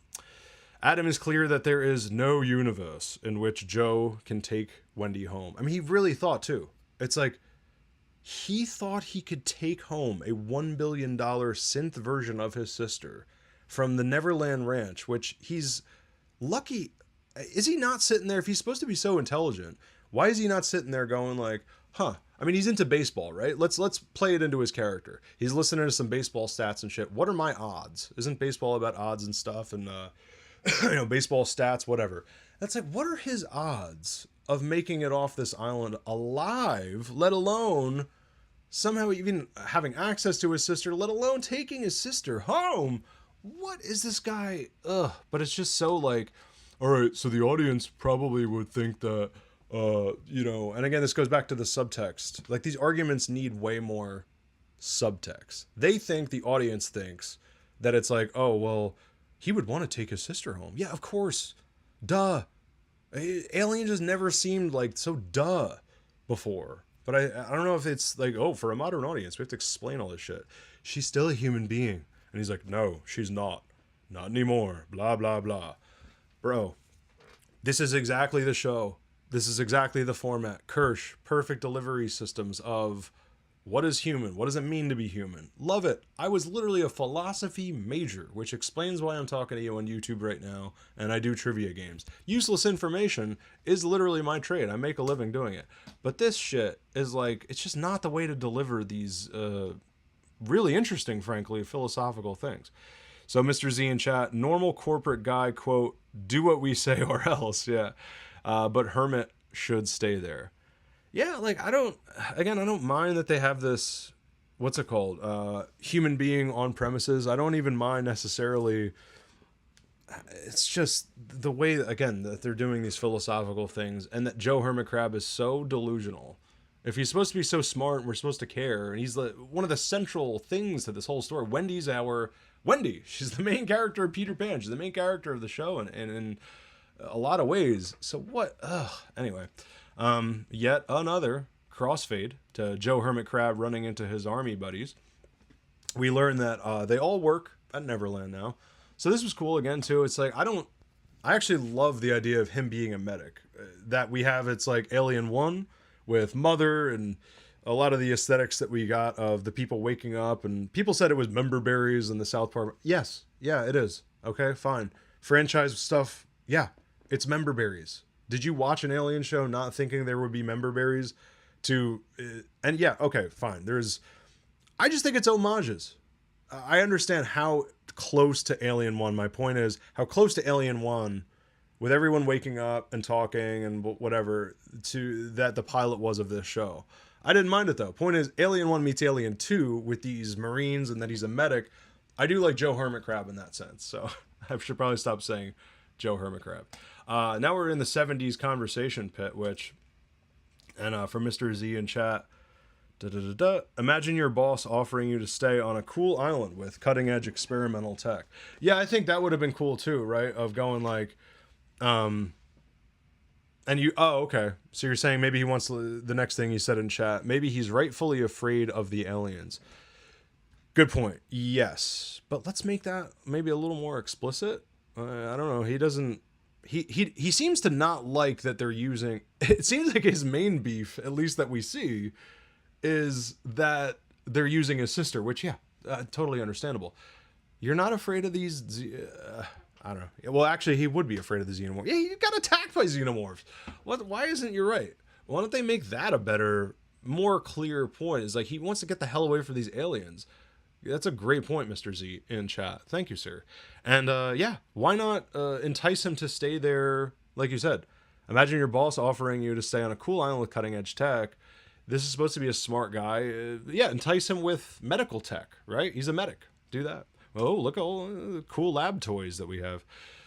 Adam is clear that there is no universe in which Joe can take Wendy home. I mean, he really thought, too. It's like, he thought he could take home a $1 billion synth version of his sister from the Neverland Ranch, which he's lucky. Is he not sitting there? If he's supposed to be so intelligent, why is he not sitting there going like, huh? I mean, he's into baseball, right? Let's play it into his character. He's listening to some baseball stats and shit. What are my odds? Isn't baseball about odds and stuff and, baseball stats, whatever. That's like, what are his odds of making it off this island alive, let alone somehow even having access to his sister, let alone taking his sister home? What is this guy? Ugh. But it's just so like, all right, so the audience probably would think that, and again, this goes back to the subtext. Like, these arguments need way more subtext. They think, the audience thinks, that it's like, oh, well, he would want to take his sister home. Yeah, of course. Duh. Alien just never seemed like so duh before. But I don't know if it's like, oh, for a modern audience, we have to explain all this shit. She's still a human being. And he's like, no, she's not. Not anymore. Blah, blah, blah. Bro, this is exactly the show. This is exactly the format. Kirsch, perfect delivery systems of what is human? What does it mean to be human? Love it. I was literally a philosophy major, which explains why I'm talking to you on YouTube right now, and I do trivia games. Useless information is literally my trade. I make a living doing it. But this shit is like, it's just not the way to deliver these really interesting, frankly, philosophical things. So Mr. Z in chat, normal corporate guy, quote, do what we say or else. Yeah. But Hermit should stay there. Yeah, like I don't mind that they have this, what's it called? Human being on premises. I don't even mind necessarily. It's just the way, again, that they're doing these philosophical things, and that Joe Hermit Crab is so delusional. If he's supposed to be so smart and we're supposed to care, and he's one of the central things to this whole story. Wendy. She's the main character of Peter Pan. She's the main character of the show, and in a lot of ways. So what? Anyway, yet another crossfade to Joe Hermit Crab running into his army buddies. We learn that they all work at Neverland now. So this was cool again too. It's like I actually love the idea of him being a medic. That we have, it's like Alien 1 with Mother and a lot of the aesthetics that we got of the people waking up, and people said it was member berries in the South Park. Yes, yeah, it is. Okay, fine. Franchise stuff, yeah, it's member berries. Did you watch an Alien show not thinking there would be member berries and yeah, okay, fine. I just think it's homages. I understand how close to Alien 1. My point is how close to Alien 1, with everyone waking up and talking and whatever, to that the pilot was of this show. I didn't mind it though. Point is, Alien 1 meets Alien 2 with these Marines and that he's a medic. I do like Joe Hermit Crab in that sense. So I should probably stop saying Joe Hermit Crab. Now we're in the 70s conversation pit, and for Mr. Z in chat, imagine your boss offering you to stay on a cool island with cutting edge experimental tech. Yeah, I think that would have been cool too, right? Of going like, and you, okay. So you're saying maybe he wants, the next thing you said in chat, maybe he's rightfully afraid of the aliens. Good point. Yes. But let's make that maybe a little more explicit. I don't know. He doesn't, he seems to not like that they're using, it seems like his main beef, at least that we see, is that they're using his sister, which, yeah, totally understandable. You're not afraid of these, I don't know. Well, actually, he would be afraid of the xenomorphs. Yeah, he got attacked by xenomorphs. Why isn't you right? Why don't they make that a better, more clear point? Is like, he wants to get the hell away from these aliens. That's a great point, Mr. Z in chat. Thank you, sir. And yeah, why not entice him to stay there? Like you said, imagine your boss offering you to stay on a cool island with cutting edge tech. This is supposed to be a smart guy. Yeah, entice him with medical tech, right? He's a medic. Do that. Oh, look at all the cool lab toys that we have.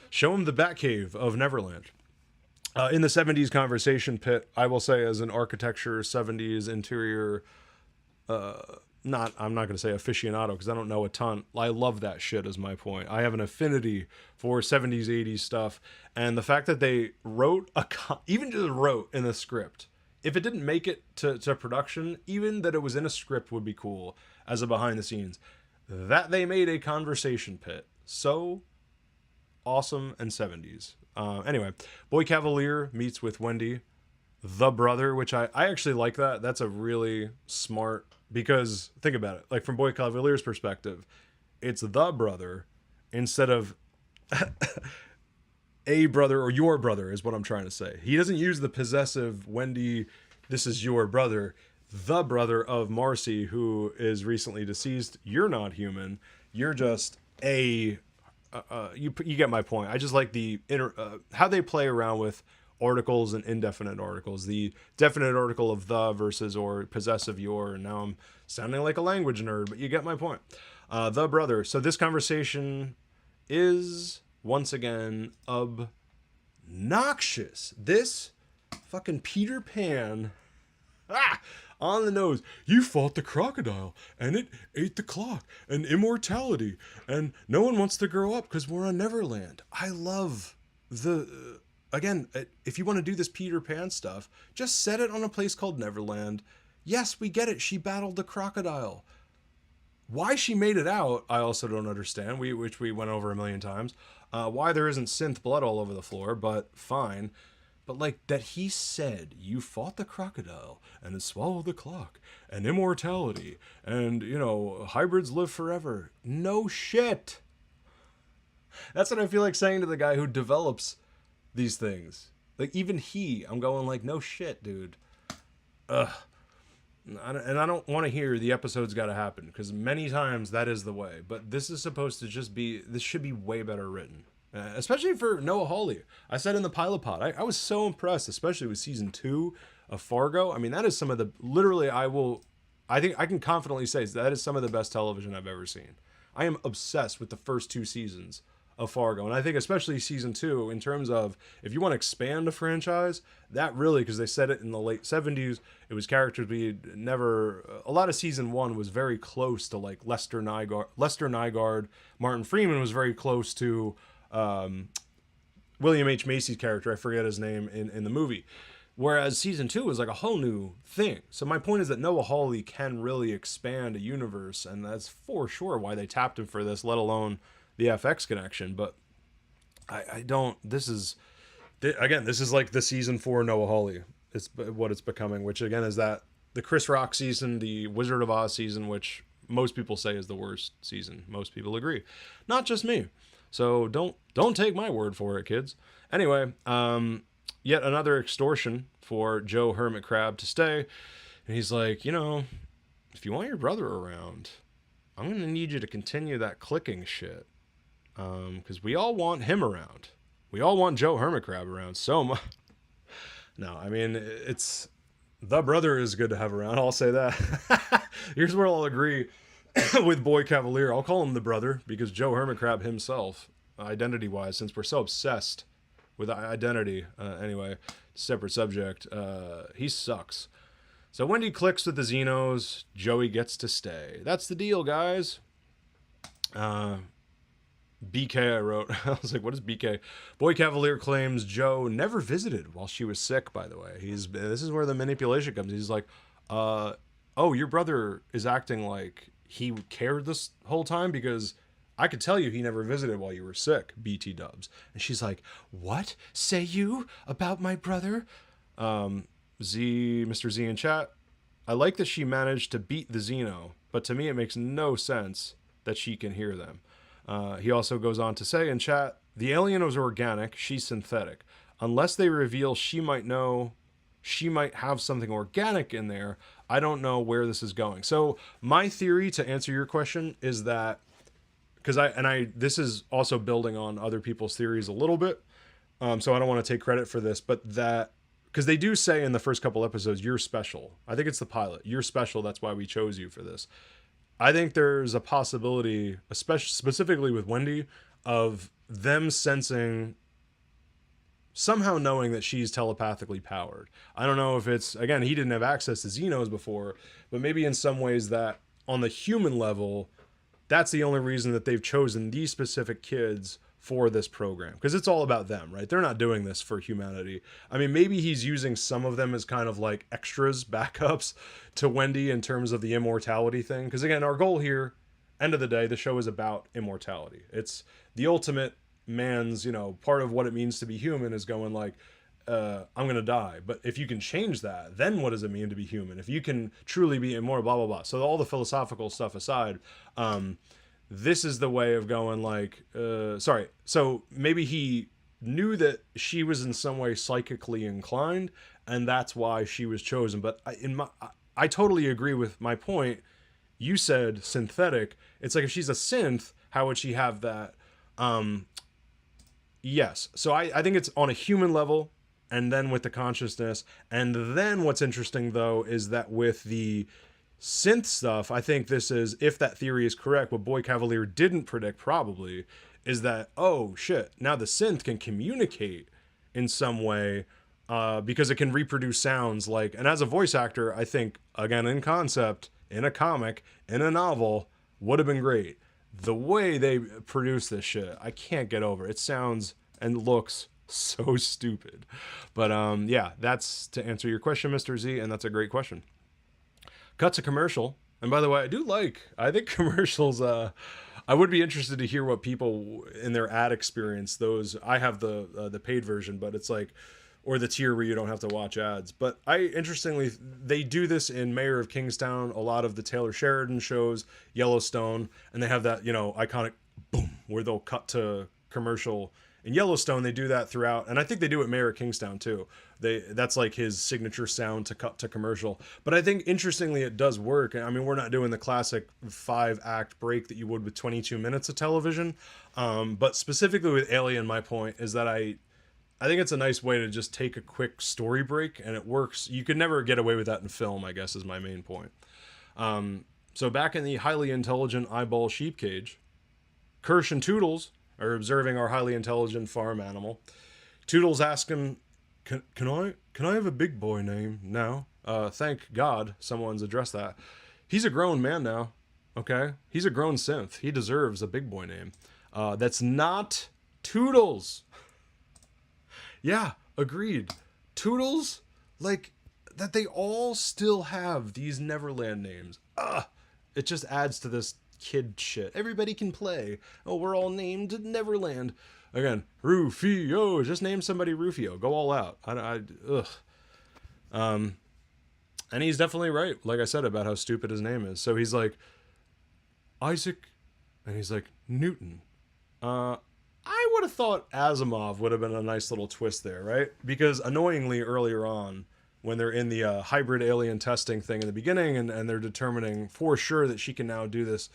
Show him the Batcave of Neverland. In the 70s conversation pit, I will say, as an architecture 70s interior, I'm not going to say aficionado because I don't know a ton. I love that shit is my point. I have an affinity for 70s, 80s stuff. And the fact that they even just wrote in the script, if it didn't make it to production, even that it was in a script would be cool as a behind the scenes. That they made a conversation pit. So awesome and 70s. Anyway, Boy Cavalier meets with Wendy, the brother, which I actually like that. That's a really smart, because think about it. Like from Boy Cavalier's perspective, it's the brother instead of a brother or your brother is what I'm trying to say. He doesn't use the possessive Wendy, this is your brother. The brother of Marcy, who is recently deceased. You're not human. You're just you get my point. I just like the how they play around with articles and indefinite articles. The definite article of the versus or possessive your. And now I'm sounding like a language nerd, but you get my point. The brother. So this conversation is once again obnoxious. This fucking Peter Pan. On the nose. You fought the crocodile and it ate the clock and immortality and no one wants to grow up because we're on Neverland. I love again, if you want to do this Peter Pan stuff, just set it on a place called Neverland. Yes, we get it. She battled the crocodile. Why she made it out, I also don't understand, which we went over a million times. Why there isn't synth blood all over the floor, but fine. But like that he said, you fought the crocodile and it swallowed the clock and immortality and, hybrids live forever. No shit. That's what I feel like saying to the guy who develops these things. Like even I'm going like, no shit, dude. Ugh. And I don't want to hear the episode's got to happen because many times that is the way. But this is supposed to just be, this should be way better written. especially for Noah Hawley. I said in the pilot pod, I was so impressed, especially with season 2 of Fargo. I mean, that is some of the literally I think I can confidently say that is some of the best television I've ever seen. I am obsessed with the first 2 seasons of Fargo, and I think especially season 2 in terms of if you want to expand a franchise, that really, because they said it in the late 70s, it was characters we never. A lot of season 1 was very close to like Lester Nygaard. Martin Freeman was very close to William H. Macy's character. I forget his name in the movie. Whereas season 2 is like a whole new thing. So my point is that Noah Hawley can really expand a universe, and that's for sure why they tapped him for this, let alone the FX connection. But I don't, this is like the season 4 Noah Hawley. It's what it's becoming, which again is that the Chris Rock season, the Wizard of Oz season, which most people say is the worst season. Most people agree. Not just me. So don't take my word for it, kids. Anyway, yet another extortion for Joe Hermit Crab to stay. And he's like, if you want your brother around, I'm going to need you to continue that clicking shit. Because we all want him around. We all want Joe Hermit Crab around so much. No, I mean, it's... The brother is good to have around, I'll say that. Here's where I'll agree with Boy Cavalier. I'll call him the brother, because Joe Hermit Crab himself, identity-wise, since we're so obsessed with identity, anyway, separate subject, he sucks. So Wendy clicks with the Xenos, Joey gets to stay. That's the deal, guys. BK I wrote. I was like, what is BK? Boy Cavalier claims Joe never visited while she was sick, by the way. This is where the manipulation comes. He's like, oh, your brother is acting like he cared this whole time because I could tell you he never visited while you were sick, BT dubs. And she's like, what say you about my brother? Mr. Z in chat. I like that she managed to beat the Xeno, but to me it makes no sense that she can hear them. He also goes on to say in chat, the alien was organic, she's synthetic. Unless they reveal she might have something organic in there, I don't know where this is going. So my theory, to answer your question, is that this is also building on other people's theories a little bit, so I don't want to take credit for this, but that, because they do say in the first couple episodes, you're special. I think it's the pilot. You're special, that's why we chose you for this. I think there's a possibility, especially specifically with Wendy, of them sensing, somehow knowing that she's telepathically powered. I don't know if it's, again, he didn't have access to Xenos before, but maybe in some ways that on the human level, that's the only reason that they've chosen these specific kids for this program, because it's all about them, right? They're not doing this for humanity. I mean, maybe he's using some of them as kind of like extras, backups to Wendy in terms of the immortality thing. Because again, our goal here, end of the day, the show is about immortality. It's the ultimate man's, part of what it means to be human is going like, I'm going to die. But if you can change that, then what does it mean to be human? If you can truly be immortal, blah, blah, blah. So all the philosophical stuff aside, this is the way of going like, so maybe he knew that she was in some way psychically inclined, and that's why she was chosen. But I totally agree with my point. You said synthetic. It's like if she's a synth, how would she have that? Yes. So I think it's on a human level, and then with the consciousness. And then what's interesting, though, is that with the synth stuff, I think this is, if that theory is correct, what Boy Cavalier didn't predict probably is that, oh shit, now the synth can communicate in some way, because it can reproduce sounds like, and as a voice actor, I think, again, in concept, in a comic, in a novel, would have been great. The way they produce this shit, I can't get over. It sounds and looks so stupid. But yeah, that's to answer your question, Mr. Z, and that's a great question. Cut to commercial. And by the way, I think commercials, I would be interested to hear what people in their ad experience, those, I have the paid version, but it's like, or the tier where you don't have to watch ads. But interestingly, they do this in Mayor of Kingstown, a lot of the Taylor Sheridan shows, Yellowstone, and they have that, iconic boom, where they'll cut to commercial In Yellowstone, they do that throughout, and I think they do it Mayor of Kingstown too. That's like his signature sound to cut to commercial. But I think interestingly, it does work. I mean, we're not doing the classic 5-act break that you would with 22 minutes of television. But specifically with Alien, my point is that I think it's a nice way to just take a quick story break, and it works. You could never get away with that in film, I guess, is my main point. So back in the highly intelligent eyeball sheep cage, Kirsch and Toodles are observing our highly intelligent farm animal. Toodles asks him, can I have a big boy name now? Thank God someone's addressed that. He's a grown man now, okay? He's a grown synth. He deserves a big boy name. That's not Toodles. Yeah, agreed. Toodles, like, that they all still have these Neverland names. It just adds to this kid shit. Everybody can play. Oh, we're all named Neverland. Again, Rufio. Just name somebody Rufio. Go all out. Ugh. And he's definitely right, like I said, about how stupid his name is. So he's like, Isaac, and he's like, Newton. I would have thought Asimov would have been a nice little twist there, right? Because annoyingly earlier on, when they're in the hybrid alien testing thing in the beginning, and they're determining for sure that she can now do this,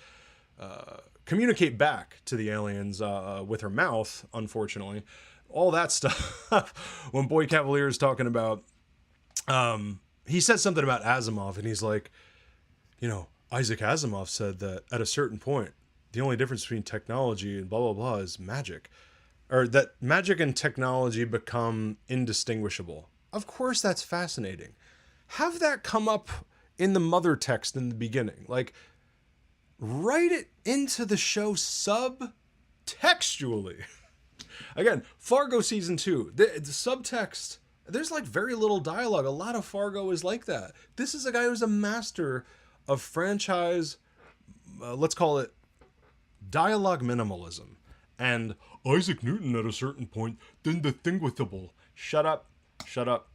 communicate back to the aliens with her mouth, unfortunately. All that stuff. When Boy Cavalier is talking about, he says something about Asimov, and he's like, Isaac Asimov said that at a certain point, the only difference between technology and blah, blah, blah is magic. Or that magic and technology become indistinguishable. Of course, that's fascinating. Have that come up in the mother text in the beginning. Like, write it into the show subtextually. Again, Fargo season 2, the subtext, there's like very little dialogue. A lot of Fargo is like that. This is a guy who's a master of franchise, let's call it dialogue minimalism. And Isaac Newton at a certain point, then the thingwithable. Shut up.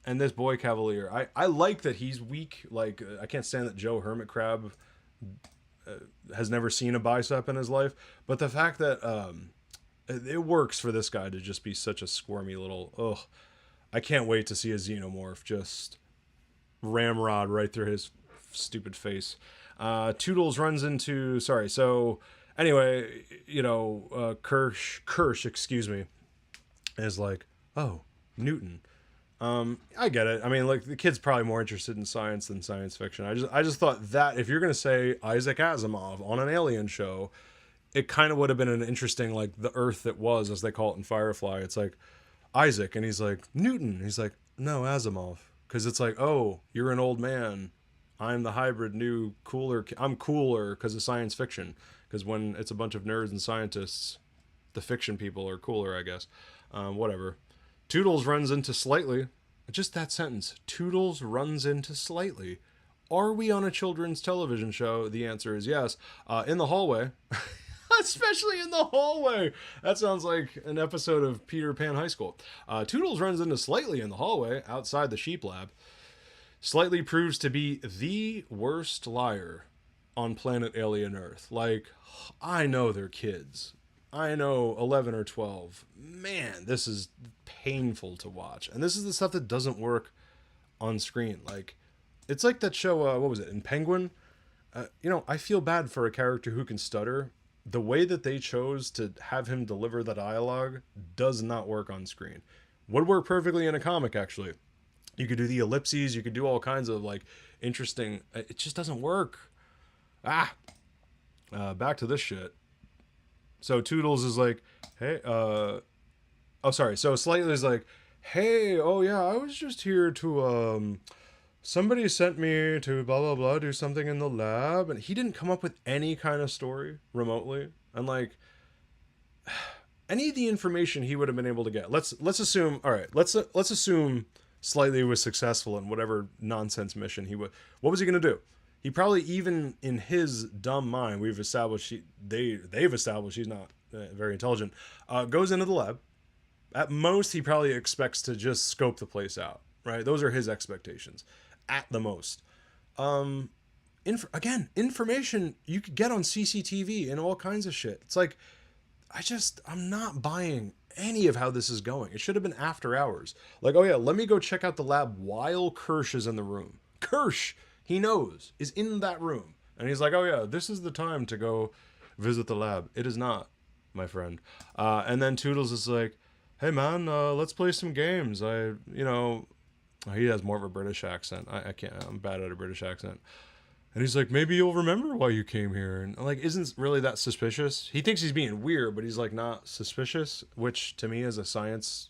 And this Boy Cavalier, I like that he's weak. Like, I can't stand that Joe Hermit Crab has never seen a bicep in his life. But the fact that it works for this guy to just be such a squirmy little, I can't wait to see a xenomorph just ramrod right through his stupid face. Toodles runs into, anyway, Kirsch, excuse me, is like, oh, Newton. I get it. I mean, like, the kid's probably more interested in science than science fiction. I just thought that if you're going to say Isaac Asimov on an alien show, it kind of would have been an interesting, like, the Earth that was, as they call it in Firefly. It's like, Isaac, and he's like, Newton. He's like, no, Asimov. Because it's like, oh, you're an old man. I'm the hybrid new cooler. I'm cooler because of science fiction. Because when it's a bunch of nerds and scientists, the fiction people are cooler, I guess. Whatever. Toodles runs into Slightly. Just that sentence. Toodles runs into Slightly. Are we on a children's television show? The answer is yes. In the hallway. Especially in the hallway. That sounds like an episode of Peter Pan High School. Toodles runs into Slightly in the hallway outside the sheep lab. Slightly proves to be the worst liar on planet Alien Earth. Like, I know they're kids. I know 11 or 12. Man, this is painful to watch. And this is the stuff that doesn't work on screen. Like, it's like that show, what was it, in Penguin? I feel bad for a character who can stutter. The way that they chose to have him deliver the dialogue does not work on screen. Would work perfectly in a comic, actually. You could do the ellipses. You could do all kinds of, like, interesting... It just doesn't work. Back to this shit. So Toodles is like, hey, So Slightly is like, hey, oh yeah, I was just here to, somebody sent me to blah, blah, blah, do something in the lab. And he didn't come up with any kind of story remotely. And, like, any of the information he would have been able to get. Let's assume, all right, let's assume Slightly was successful in whatever nonsense mission he would. What was he going to do? He probably, even in his dumb mind, they've established he's not very intelligent, goes into the lab. At most, he probably expects to just scope the place out, right? Those are his expectations, at the most. Information you could get on CCTV and all kinds of shit. It's like, I'm not buying any of how this is going. It should have been after hours. Like, oh yeah, let me go check out the lab while Kirsch is in the room. Kirsch, he knows, is in that room. And he's like, oh yeah, this is the time to go visit the lab. It is not, my friend. And then Toodles is like, hey man, let's play some games. He has more of a British accent. I can't, I'm bad at a British accent. And he's like, maybe you'll remember why you came here. And like, isn't really that suspicious? He thinks he's being weird, but he's like not suspicious, which to me is a science,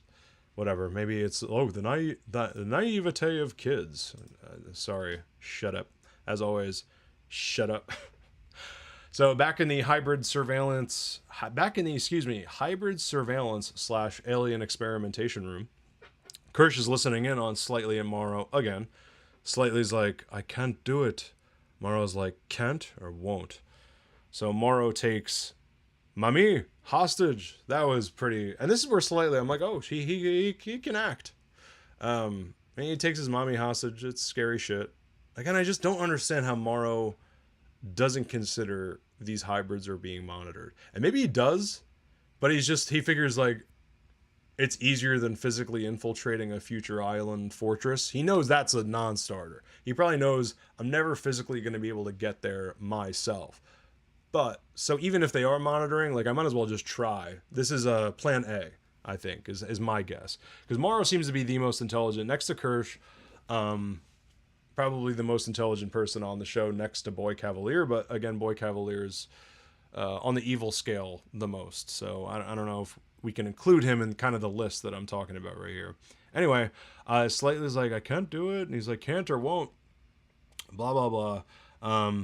whatever. Maybe it's, the naivete of kids. Sorry, shut up. As always, shut up. So back in the hybrid surveillance / alien experimentation room, Kirsch is listening in on Slightly and Morrow again. Slightly's like, I can't do it. Morrow's like, can't or won't. So Morrow takes Mami hostage. That was pretty. And this is where Slightly, I'm like, oh, he can act. And he takes his mommy hostage. It's scary shit. Again, I just don't understand how Morrow doesn't consider these hybrids are being monitored. And maybe he does, but he figures like it's easier than physically infiltrating a future island fortress. He knows that's a non-starter. He probably knows I'm never physically going to be able to get there myself. But, so even if they are monitoring, like I might as well just try. This is a plan A, I think, is my guess. Because Morrow seems to be the most intelligent. Next to Kirsch, probably the most intelligent person on the show next to Boy Cavalier. But again, Boy Cavalier's on the evil scale the most. So I don't know if we can include him in kind of the list that I'm talking about right here. Anyway, Slightly's like, I can't do it. And he's like, can't or won't. Blah, blah, blah.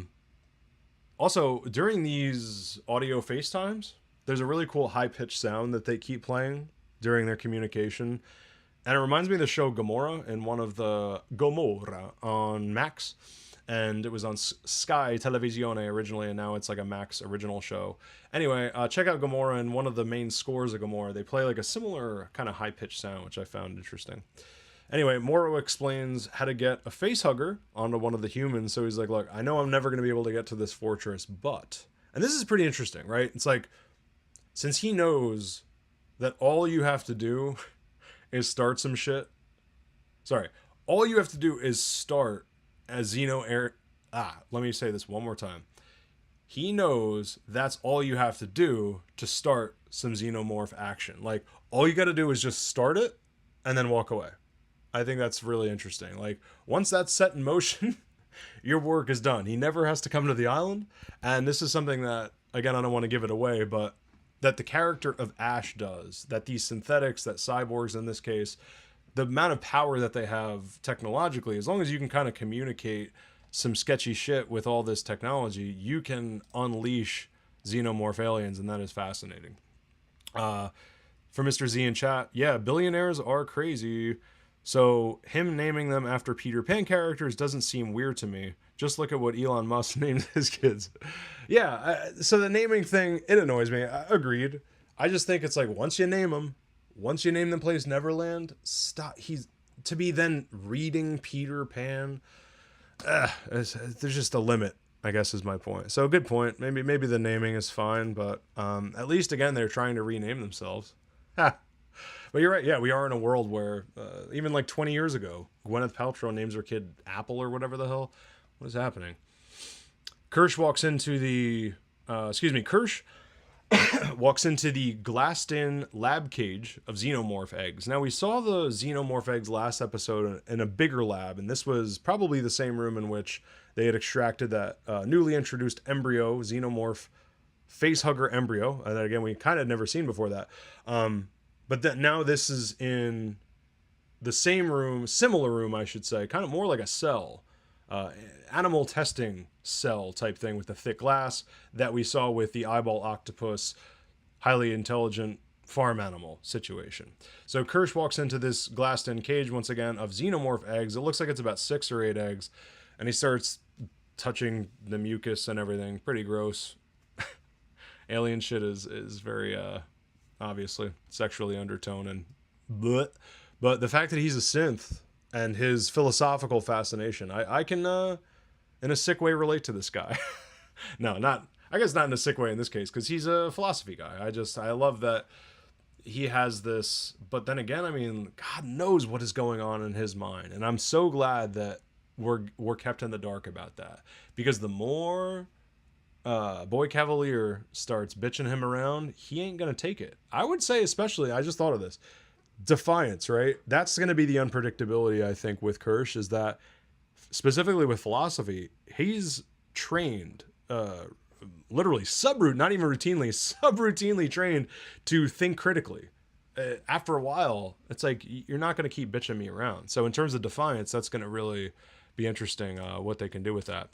Also, during these audio FaceTimes, there's a really cool high-pitched sound that they keep playing during their communication. And it reminds me of the show Gomorrah and one of the Gomorrah on Max. And it was on Sky Televisione originally, and now it's like a Max original show. Anyway, check out Gomorrah, and one of the main scores of Gomorrah, they play like a similar kind of high-pitched sound, which I found interesting. Anyway, Morrow explains how to get a face hugger onto one of the humans. So he's like, look, I know I'm never going to be able to get to this fortress, but... And this is pretty interesting, right? It's like, since he knows that all you have to do is start some shit... Sorry. All you have to do is start as let me say this one more time. He knows that's all you have to do to start some xenomorph action. Like, all you got to do is just start it and then walk away. I think that's really interesting. Like, once that's set in motion, your work is done. He never has to come to the island. And this is something that, again, I don't want to give it away, but that the character of Ash does. That these synthetics, that cyborgs in this case, the amount of power that they have technologically, as long as you can kind of communicate some sketchy shit with all this technology, you can unleash xenomorph aliens, and that is fascinating. For Mr. Z in chat, yeah, billionaires are crazy. So him naming them after Peter Pan characters doesn't seem weird to me. Just look at what Elon Musk named his kids. Yeah, so the naming thing, it annoys me. Agreed. I just think it's like, once you name the place Neverland, stop. He's to be then reading Peter Pan. There's just a limit, I guess, is my point. So good point. Maybe the naming is fine, but at least again they're trying to rename themselves. Ha. But you're right. Yeah, we are in a world where even like 20 years ago, Gwyneth Paltrow names her kid Apple or whatever the hell. What is happening? Kirsch walks into the glassed-in lab cage of xenomorph eggs. Now, we saw the xenomorph eggs last episode in a bigger lab, and this was probably the same room in which they had extracted that newly introduced embryo, xenomorph facehugger embryo, that, again, we kind of never seen before that. But that now this is in the same room, similar room, I should say, kind of more like a cell. Animal testing cell type thing with the thick glass that we saw with the eyeball octopus, highly intelligent farm animal situation. So Kirsch walks into this glassed-in cage once again of xenomorph eggs. It looks like it's about 6 or 8 eggs, and he starts touching the mucus and everything. Pretty gross. Alien shit is very obviously sexually undertone and bleh. But the fact that he's a synth and his philosophical fascination, I can, in a sick way, relate to this guy. I guess not in a sick way in this case, because he's a philosophy guy. I love that he has this, but then again, I mean, God knows what is going on in his mind, and I'm so glad that we're kept in the dark about that, because the more Boy Cavalier starts bitching him around, he ain't gonna take it. I would say, especially, I just thought of this, Defiance, right? That's gonna be the unpredictability, I think, with Kirsch, is that specifically with philosophy, he's trained, literally not even routinely, subroutinely trained to think critically. After a while, it's like, you're not going to keep bitching me around. So in terms of Defiance, that's going to really be interesting, what they can do with that.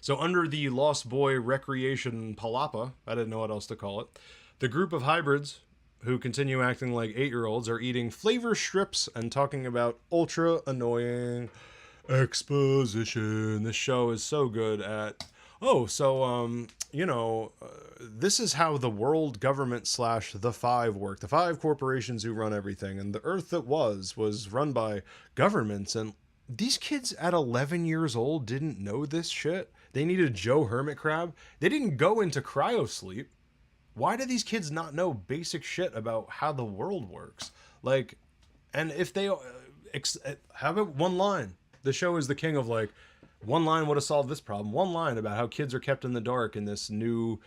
So under the Lost Boy Recreation Palapa, I didn't know what else to call it, the group of hybrids who continue acting like 8-year-olds are eating flavor strips and talking about ultra annoying exposition. This show is so good at, this is how the world government / the Five work. The Five corporations who run everything, and the Earth that was run by governments. And these kids at 11 years old didn't know this shit. They needed Joe Hermit Crab. They didn't go into cryosleep. Why do these kids not know basic shit about how the world works? Like, and if they have it one line, the show is the king of, like, one line would have solved this problem. One line about how kids are kept in the dark in this new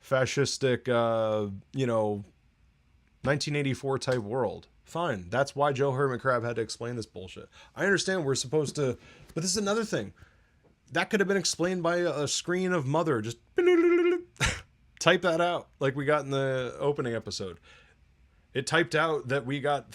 fascistic, 1984 type world. Fine. That's why Joe Hermit Crab had to explain this bullshit. I understand we're supposed to, but this is another thing. That could have been explained by a screen of Mother. Just type that out like we got in the opening episode. It typed out that we got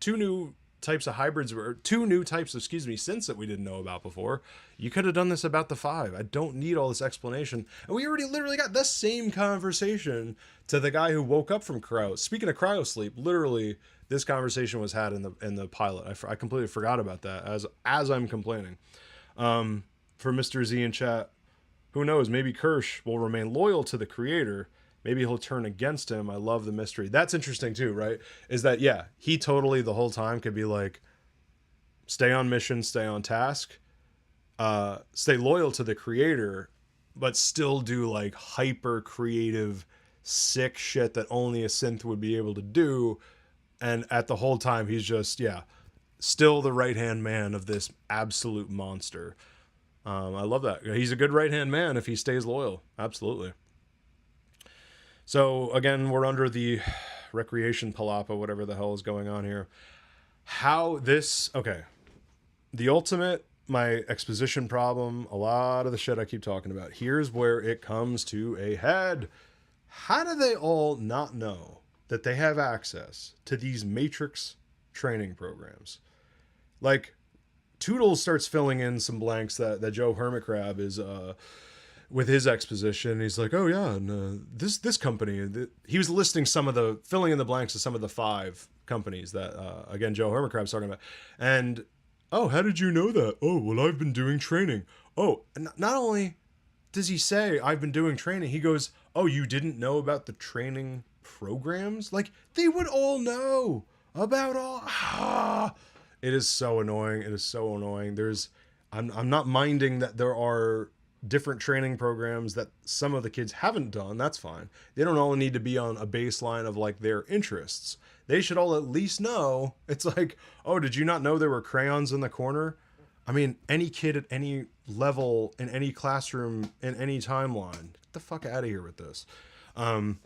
two new types of hybrids, or two new types of, synths that we didn't know about before. You could have done this about the Five. I don't need all this explanation. And we already literally got the same conversation to the guy who woke up from cryo. Speaking of cryosleep, literally this conversation was had in the pilot. I completely forgot about that as I'm complaining. For Mr. Z in chat, who knows? Maybe Kirsch will remain loyal to the creator. Maybe he'll turn against him. I love the mystery. That's interesting too, right? Is that, yeah, he totally the whole time could be like, stay on mission, stay on task, stay loyal to the creator, but still do like hyper creative, sick shit that only a synth would be able to do. And at the whole time, he's just, still the right-hand man of this absolute monster. I love that. He's a good right-hand man if he stays loyal. Absolutely. So, again, we're under the recreation palapa, whatever the hell is going on here. The ultimate, my exposition problem, a lot of the shit I keep talking about. Here's where it comes to a head. How do they all not know that they have access to these Matrix training programs? Like, Toodles starts filling in some blanks that Joe Hermit Crab is with his exposition. He's like, oh yeah, and this company, he was listing filling in the blanks of some of the 5 companies that again Joe Hermit Crab's talking about. And oh, how did you know that? Oh, well, I've been doing training. Oh, and not only does he say I've been doing training, he goes, oh, you didn't know about the training programs? Like, they would all know about all. It is so annoying. It is so annoying. I'm not minding that there are different training programs that some of the kids haven't done. That's fine. They don't all need to be on a baseline of like their interests. They should all at least know. It's like, oh, did you not know there were crayons in the corner? I mean, any kid at any level, in any classroom, in any timeline, get the fuck out of here with this. And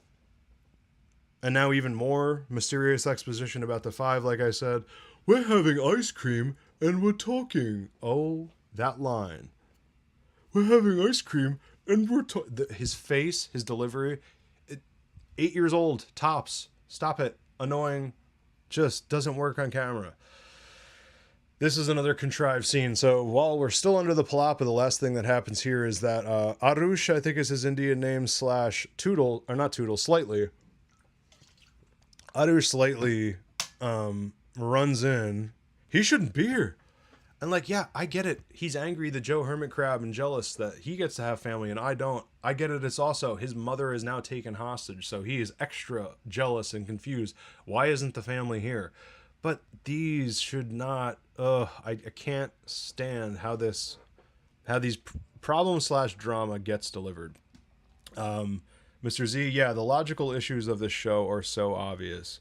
now even more mysterious exposition about the 5, like I said. We're having ice cream and we're talking. Oh, that line. We're having ice cream and we're talking. His face, his delivery, 8 years old, tops. Stop it. Annoying. Just doesn't work on camera. This is another contrived scene. So while we're still under the palapa, the last thing that happens here is that Arush, I think is his Indian name, / Toodle, or not Toodle, Slightly. Arush Slightly runs in. He shouldn't be here. And like, yeah, I get it. He's angry that Joe Hermit Crab and jealous that he gets to have family and I don't. I get it. It's also his mother is now taken hostage. So he is extra jealous and confused. Why isn't the family here? But these should not, I can't stand how these problem / drama gets delivered. Mr. Z, yeah, the logical issues of this show are so obvious.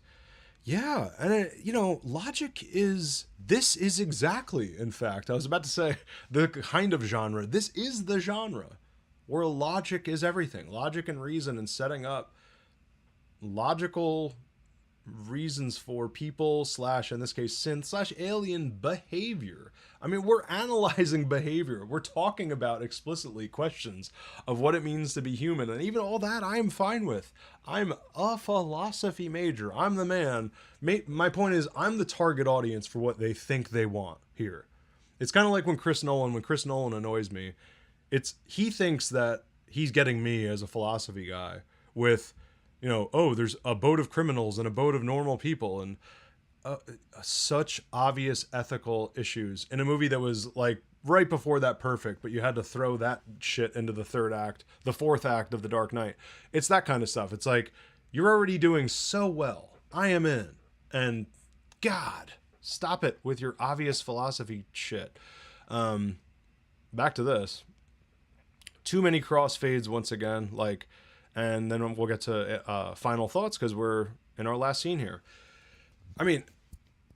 Yeah, and logic is, this is exactly, in fact, I was about to say, the kind of genre. This is the genre where logic is everything. Logic and reason, and setting up logical reasons for people slash, in this case, synth slash alien behavior. I mean, we're analyzing behavior. We're talking about explicitly questions of what it means to be human. And even all that I'm fine with. I'm a philosophy major. I'm the man. My point is, I'm the target audience for what they think they want here. It's kind of like when Chris Nolan annoys me, he thinks that he's getting me as a philosophy guy with, oh, there's a boat of criminals and a boat of normal people, and such obvious ethical issues in a movie that was like right before that perfect, but you had to throw that shit into the fourth act of The Dark Knight. It's that kind of stuff. It's like, you're already doing so well. I am in. And God, stop it with your obvious philosophy shit. Back to this. Too many crossfades once again, and then we'll get to final thoughts because we're in our last scene here. I mean,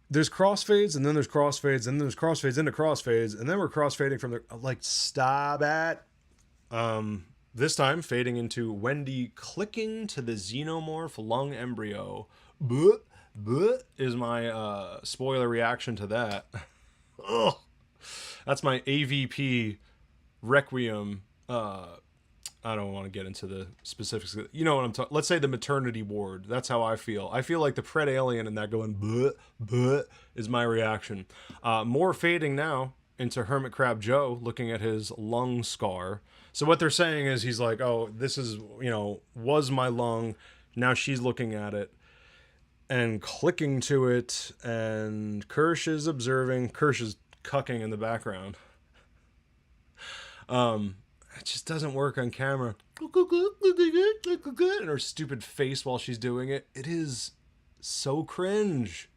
there's crossfades, and then there's crossfades, and then there's crossfades into crossfades, and then we're crossfading from stop it. This time fading into Wendy clicking to the xenomorph lung embryo. Bleh, bleh, is my spoiler reaction to that. Ugh. That's my AVP Requiem. I don't want to get into the specifics. You know what I'm talking. Let's say the maternity ward. That's how I feel. I feel like the pred alien in that going bleh, bleh is my reaction. More fading now into Hermit Crab Joe looking at his lung scar. So what they're saying is he's like, oh, this is, was my lung. Now she's looking at it and clicking to it. And Kirsch is observing. Kirsch is cucking in the background. It just doesn't work on camera. And her stupid face while she's doing it. It is so cringe.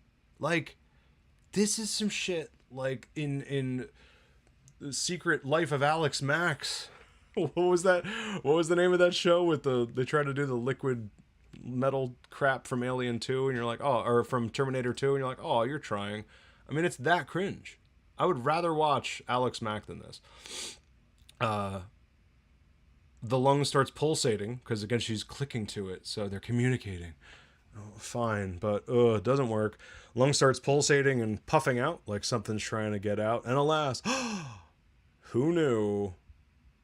This is some shit in The Secret Life of Alex Max. What was that? What was the name of that show with they try to do the liquid metal crap from Alien 2 and you're like, oh, or from Terminator 2 and you're like, oh, you're trying. I mean, it's that cringe. I would rather watch Alex Mack than this. The lung starts pulsating because again she's clicking to it, so they're communicating. Oh, fine, but it doesn't work. Lung starts pulsating and puffing out like something's trying to get out, and alas, who knew?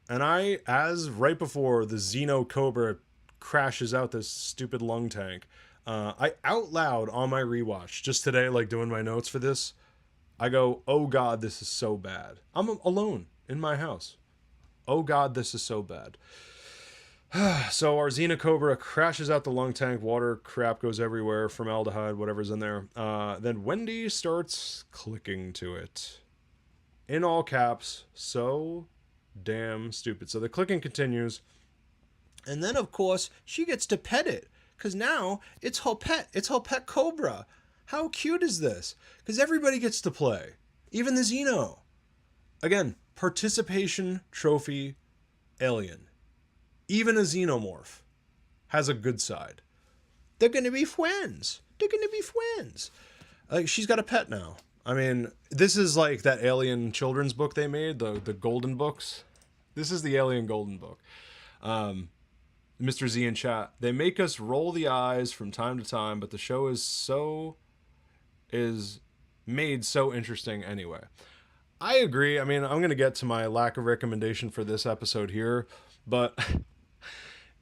And as right before the Xeno Cobra crashes out this stupid lung tank, I out loud on my rewatch just today, doing my notes for this, I go, oh God, this is so bad. I'm alone in my house. Oh God, this is so bad. So our Xenocobra crashes out the lung tank. Water crap goes everywhere, formaldehyde, whatever's in there. Then Wendy starts clicking to it. In all caps. So damn stupid. So the clicking continues. And then, of course, she gets to pet it. Because now it's her pet. It's her pet cobra. How cute is this? Because everybody gets to play. Even the Xeno. Again, participation trophy alien. Even a xenomorph has a good side. They're going to be friends. They're going to be friends. She's got a pet now. I mean, this is like that alien children's book they made, the golden books. This is the alien golden book. Mr. Z in chat. They make us roll the eyes from time to time, but the show is made so interesting anyway. I agree. I mean, I'm going to get to my lack of recommendation for this episode here, but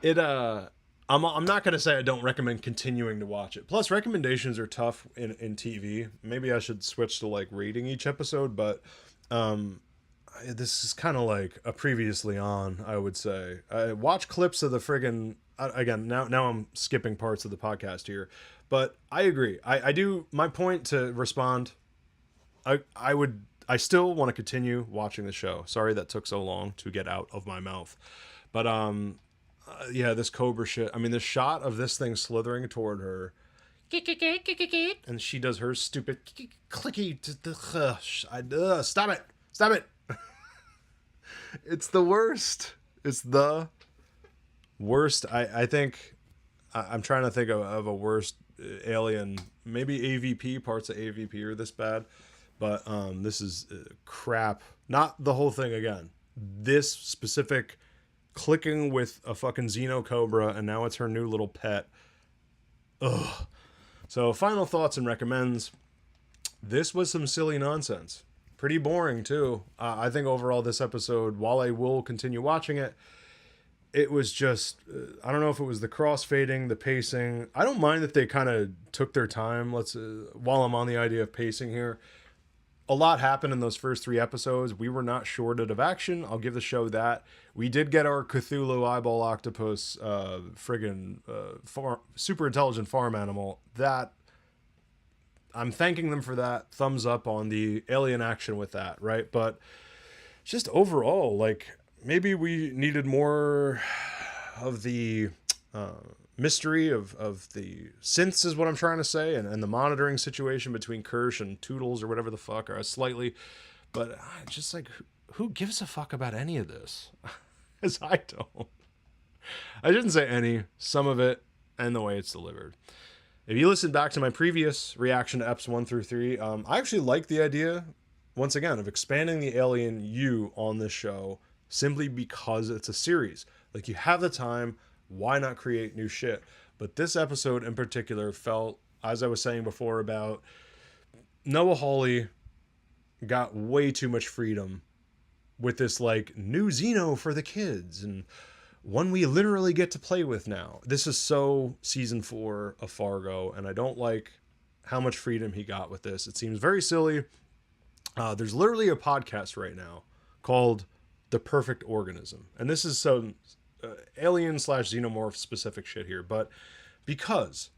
I'm not going to say I don't recommend continuing to watch it. Plus, recommendations are tough in TV. Maybe I should switch to rating each episode, but this is kind of like a previously on, I would say. Watch clips of the friggin', again, now I'm skipping parts of the podcast here, but I agree. I do, my point to respond, I still want to continue watching the show. Sorry that took so long to get out of my mouth. But, yeah, this Cobra shit. I mean, the shot of this thing slithering toward her. And she does her stupid clicky. Stop it. Stop it. It's the worst. It's the Worst, I think, I'm trying to think of a worst alien. Maybe AVP, parts of AVP are this bad. But this is crap. Not the whole thing again. This specific clicking with a fucking Xenocobra, and now it's her new little pet. Ugh. So final thoughts and recommends. This was some silly nonsense. Pretty boring too. I think overall this episode, while I will continue watching it, it was just, I don't know if it was the crossfading, the pacing. I don't mind that they kind of took their time. While I'm on the idea of pacing here, a lot happened in those first 3 episodes. We were not shorted of action. I'll give the show that. We did get our Cthulhu eyeball octopus, super intelligent farm animal. That, I'm thanking them for that. Thumbs up on the alien action with that, right? But just overall, like, maybe we needed more of the mystery of the synths is what I'm trying to say, and the monitoring situation between Kirsch and Toodles or whatever the fuck, or slightly, but just like, who gives a fuck about any of this? As I don't. I shouldn't say any, some of it, and the way it's delivered. If you listen back to my previous reaction to Eps 1 through 3, I actually like the idea, once again, of expanding the alien you on this show simply because it's a series. Like, you have the time, why not create new shit? But this episode in particular felt, as I was saying before about Noah Hawley, got way too much freedom with this, like, new Xeno for the kids and one we literally get to play with now. This is so season 4 of Fargo, and I don't like how much freedom he got with this. It seems very silly. There's literally a podcast right now called The Perfect Organism, and this is some alien / xenomorph specific shit here, but because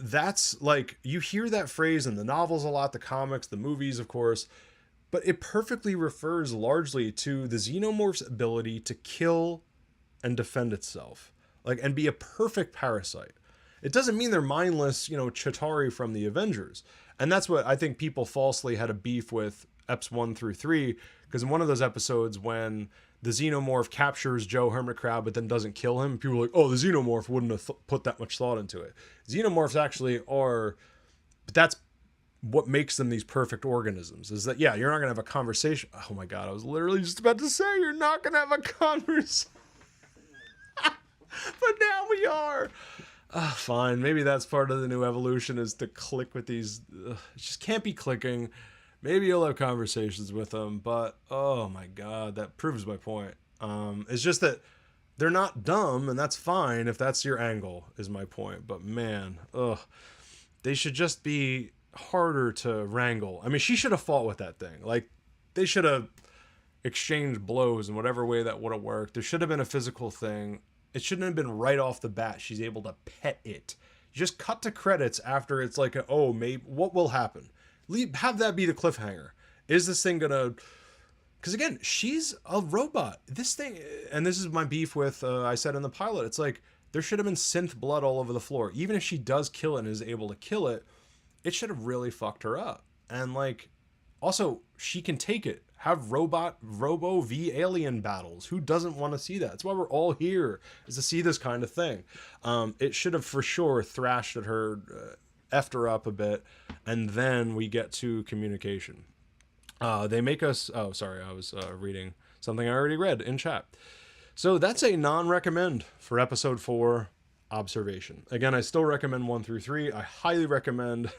that's, like, you hear that phrase in the novels a lot, the comics, the movies, of course, but it perfectly refers largely to the xenomorph's ability to kill and defend itself, like, and be a perfect parasite. It doesn't mean they're mindless, Chitauri from the Avengers. And that's what I think people falsely had a beef with Eps 1 through 3, because in one of those episodes when the xenomorph captures Joe Hermitcrab but then doesn't kill him, people are like, oh, the xenomorph wouldn't have put that much thought into it. Xenomorphs actually are, but that's what makes them these perfect organisms, is that, yeah, you're not going to have a conversation. Oh my God, I was literally just about to say you're not going to have a conversation. But now we are. Fine, maybe that's part of the new evolution, is to click with these. It just can't be clicking. Maybe you'll have conversations with them, but oh my God, that proves my point. It's just that they're not dumb, and that's fine if that's your angle, is my point. But man, they should just be harder to wrangle. I mean, she should have fought with that thing. Like, they should have exchanged blows in whatever way that would have worked. There should have been a physical thing. It shouldn't have been right off the bat she's able to pet it. You just cut to credits after it's like, maybe what will happen? Have that be the cliffhanger. Is this thing gonna... Because again, she's a robot. This thing, and this is my beef with, I said in the pilot, it's like, there should have been synth blood all over the floor. Even if she does kill it and is able to kill it, it should have really fucked her up. And like, also, she can take it. Have Robo v Alien battles. Who doesn't want to see that? That's why we're all here, is to see this kind of thing. It should have for sure thrashed at her, effed her up a bit, and then we get to communication. They make us... Oh, sorry, I was reading something I already read in chat. So that's a non-recommend for episode 4, Observation. Again, I still recommend 1 through 3. I highly recommend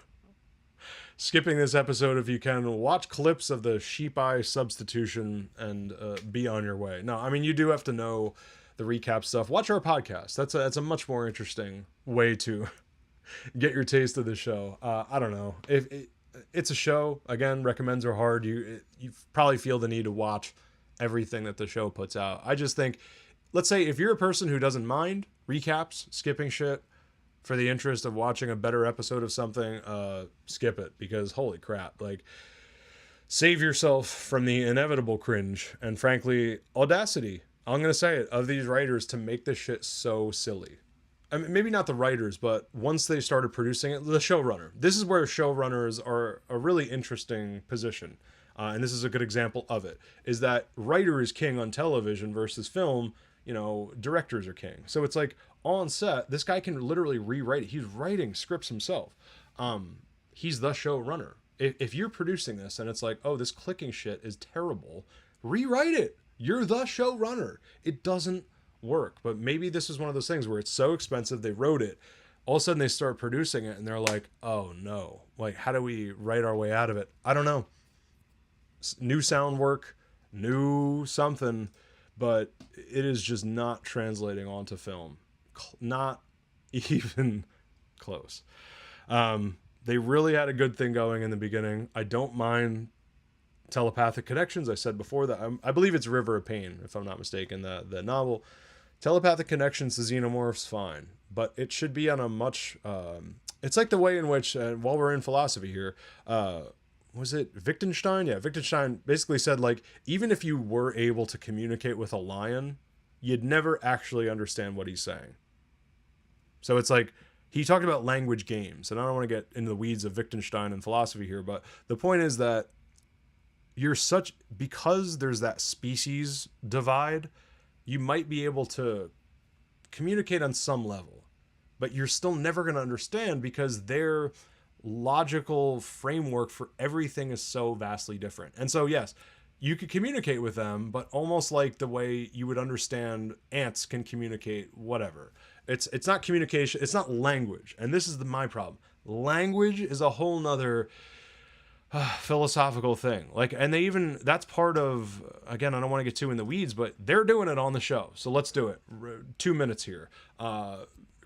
skipping this episode if you can. Watch clips of the sheep eye substitution and be on your way. No, I mean, you do have to know the recap stuff. Watch our podcast. That's a much more interesting way to get your taste of the show. I don't know. If it's a show, again, recommends are hard. You probably feel the need to watch everything that the show puts out. I just think, let's say if you're a person who doesn't mind recaps, skipping shit, for the interest of watching a better episode of something, skip it, because holy crap, like, save yourself from the inevitable cringe and frankly audacity, I'm gonna say it, of these writers to make this shit so silly. I mean, maybe not the writers, but once they started producing it, the showrunner. This is where showrunners are a really interesting position, and this is a good example of it, is that writer is king on television versus film. directors are king. So it's like on set, this guy can literally rewrite it. He's writing scripts himself. He's the showrunner. If you're producing this and it's like, oh, this clicking shit is terrible, rewrite it. You're the showrunner. It doesn't work. But maybe this is one of those things where it's so expensive, they wrote it. All of a sudden they start producing it and they're like, oh no, like, how do we write our way out of it? I don't know. New sound work, new something, but it is just not translating onto film. Not even close. They really had a good thing going in the beginning. I don't mind telepathic connections. I said before that I believe it's River of Pain, if I'm not mistaken, the novel. Telepathic connections to xenomorphs, fine, but it should be on a much it's like the way in which while we're in philosophy here, was it Wittgenstein? Yeah, Wittgenstein basically said, like, even if you were able to communicate with a lion, you'd never actually understand what he's saying. So it's like, he talked about language games, and I don't want to get into the weeds of Wittgenstein and philosophy here, but the point is that because there's that species divide, you might be able to communicate on some level, but you're still never going to understand because their logical framework for everything is so vastly different. And so, yes, you could communicate with them, but almost like the way you would understand ants can communicate, whatever. It's not communication. It's not language. And this is my problem. Language is a whole nother philosophical thing. Like, and that's part of, again, I don't want to get too in the weeds, but they're doing it on the show. So let's do it. 2 minutes here.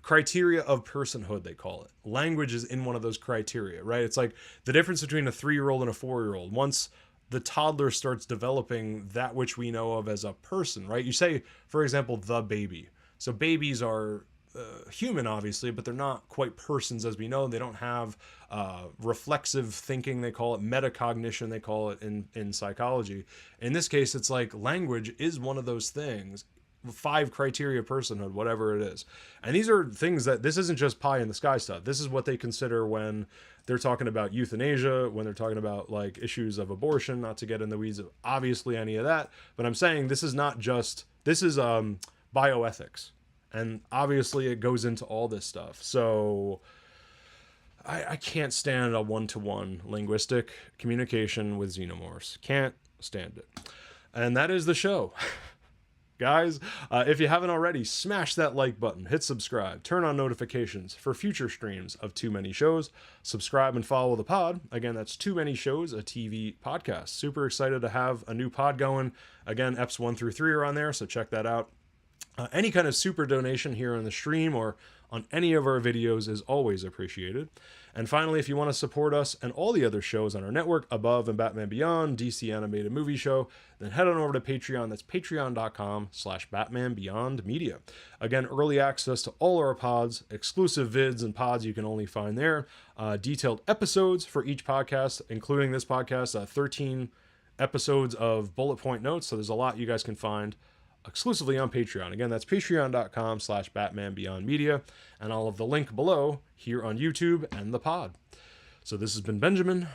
Criteria of personhood, they call it. Language is in one of those criteria, right? It's like the difference between a 3-year-old and a 4-year-old. Once the toddler starts developing that which we know of as a person, right? You say, for example, the baby. So babies are human, obviously, but they're not quite persons as we know. They don't have reflexive thinking, they call it, metacognition, they call it in psychology. In this case, it's like language is one of those things. 5 criteria of personhood, whatever it is. And these are things that, this isn't just pie in the sky stuff. This is what they consider when they're talking about euthanasia, when they're talking about like issues of abortion, not to get in the weeds of obviously any of that. But I'm saying this is bioethics. And obviously it goes into all this stuff. So I can't stand a one-to-one linguistic communication with xenomorphs. Can't stand it. And that is the show. Guys, if you haven't already, smash that like button, hit subscribe, turn on notifications for future streams of Too Many Shows, subscribe and follow the pod. Again, that's Too Many Shows, a TV podcast. Super excited to have a new pod going. Again, EPs 1 through 3 are on there, so check that out. Any kind of super donation here on the stream or on any of our videos is always appreciated. And finally, if you want to support us and all the other shows on our network, Above and Batman Beyond, DC Animated Movie Show, then head on over to Patreon. That's patreon.com/Batman Beyond Media. Again, early access to all our pods, exclusive vids and pods you can only find there. Detailed episodes for each podcast, including this podcast, 13 episodes of bullet point notes. So there's a lot you guys can find exclusively on Patreon. Again, that's patreon.com/Batman Beyond Media, and I'll have the link below here on YouTube and the pod. So this has been Benjamin.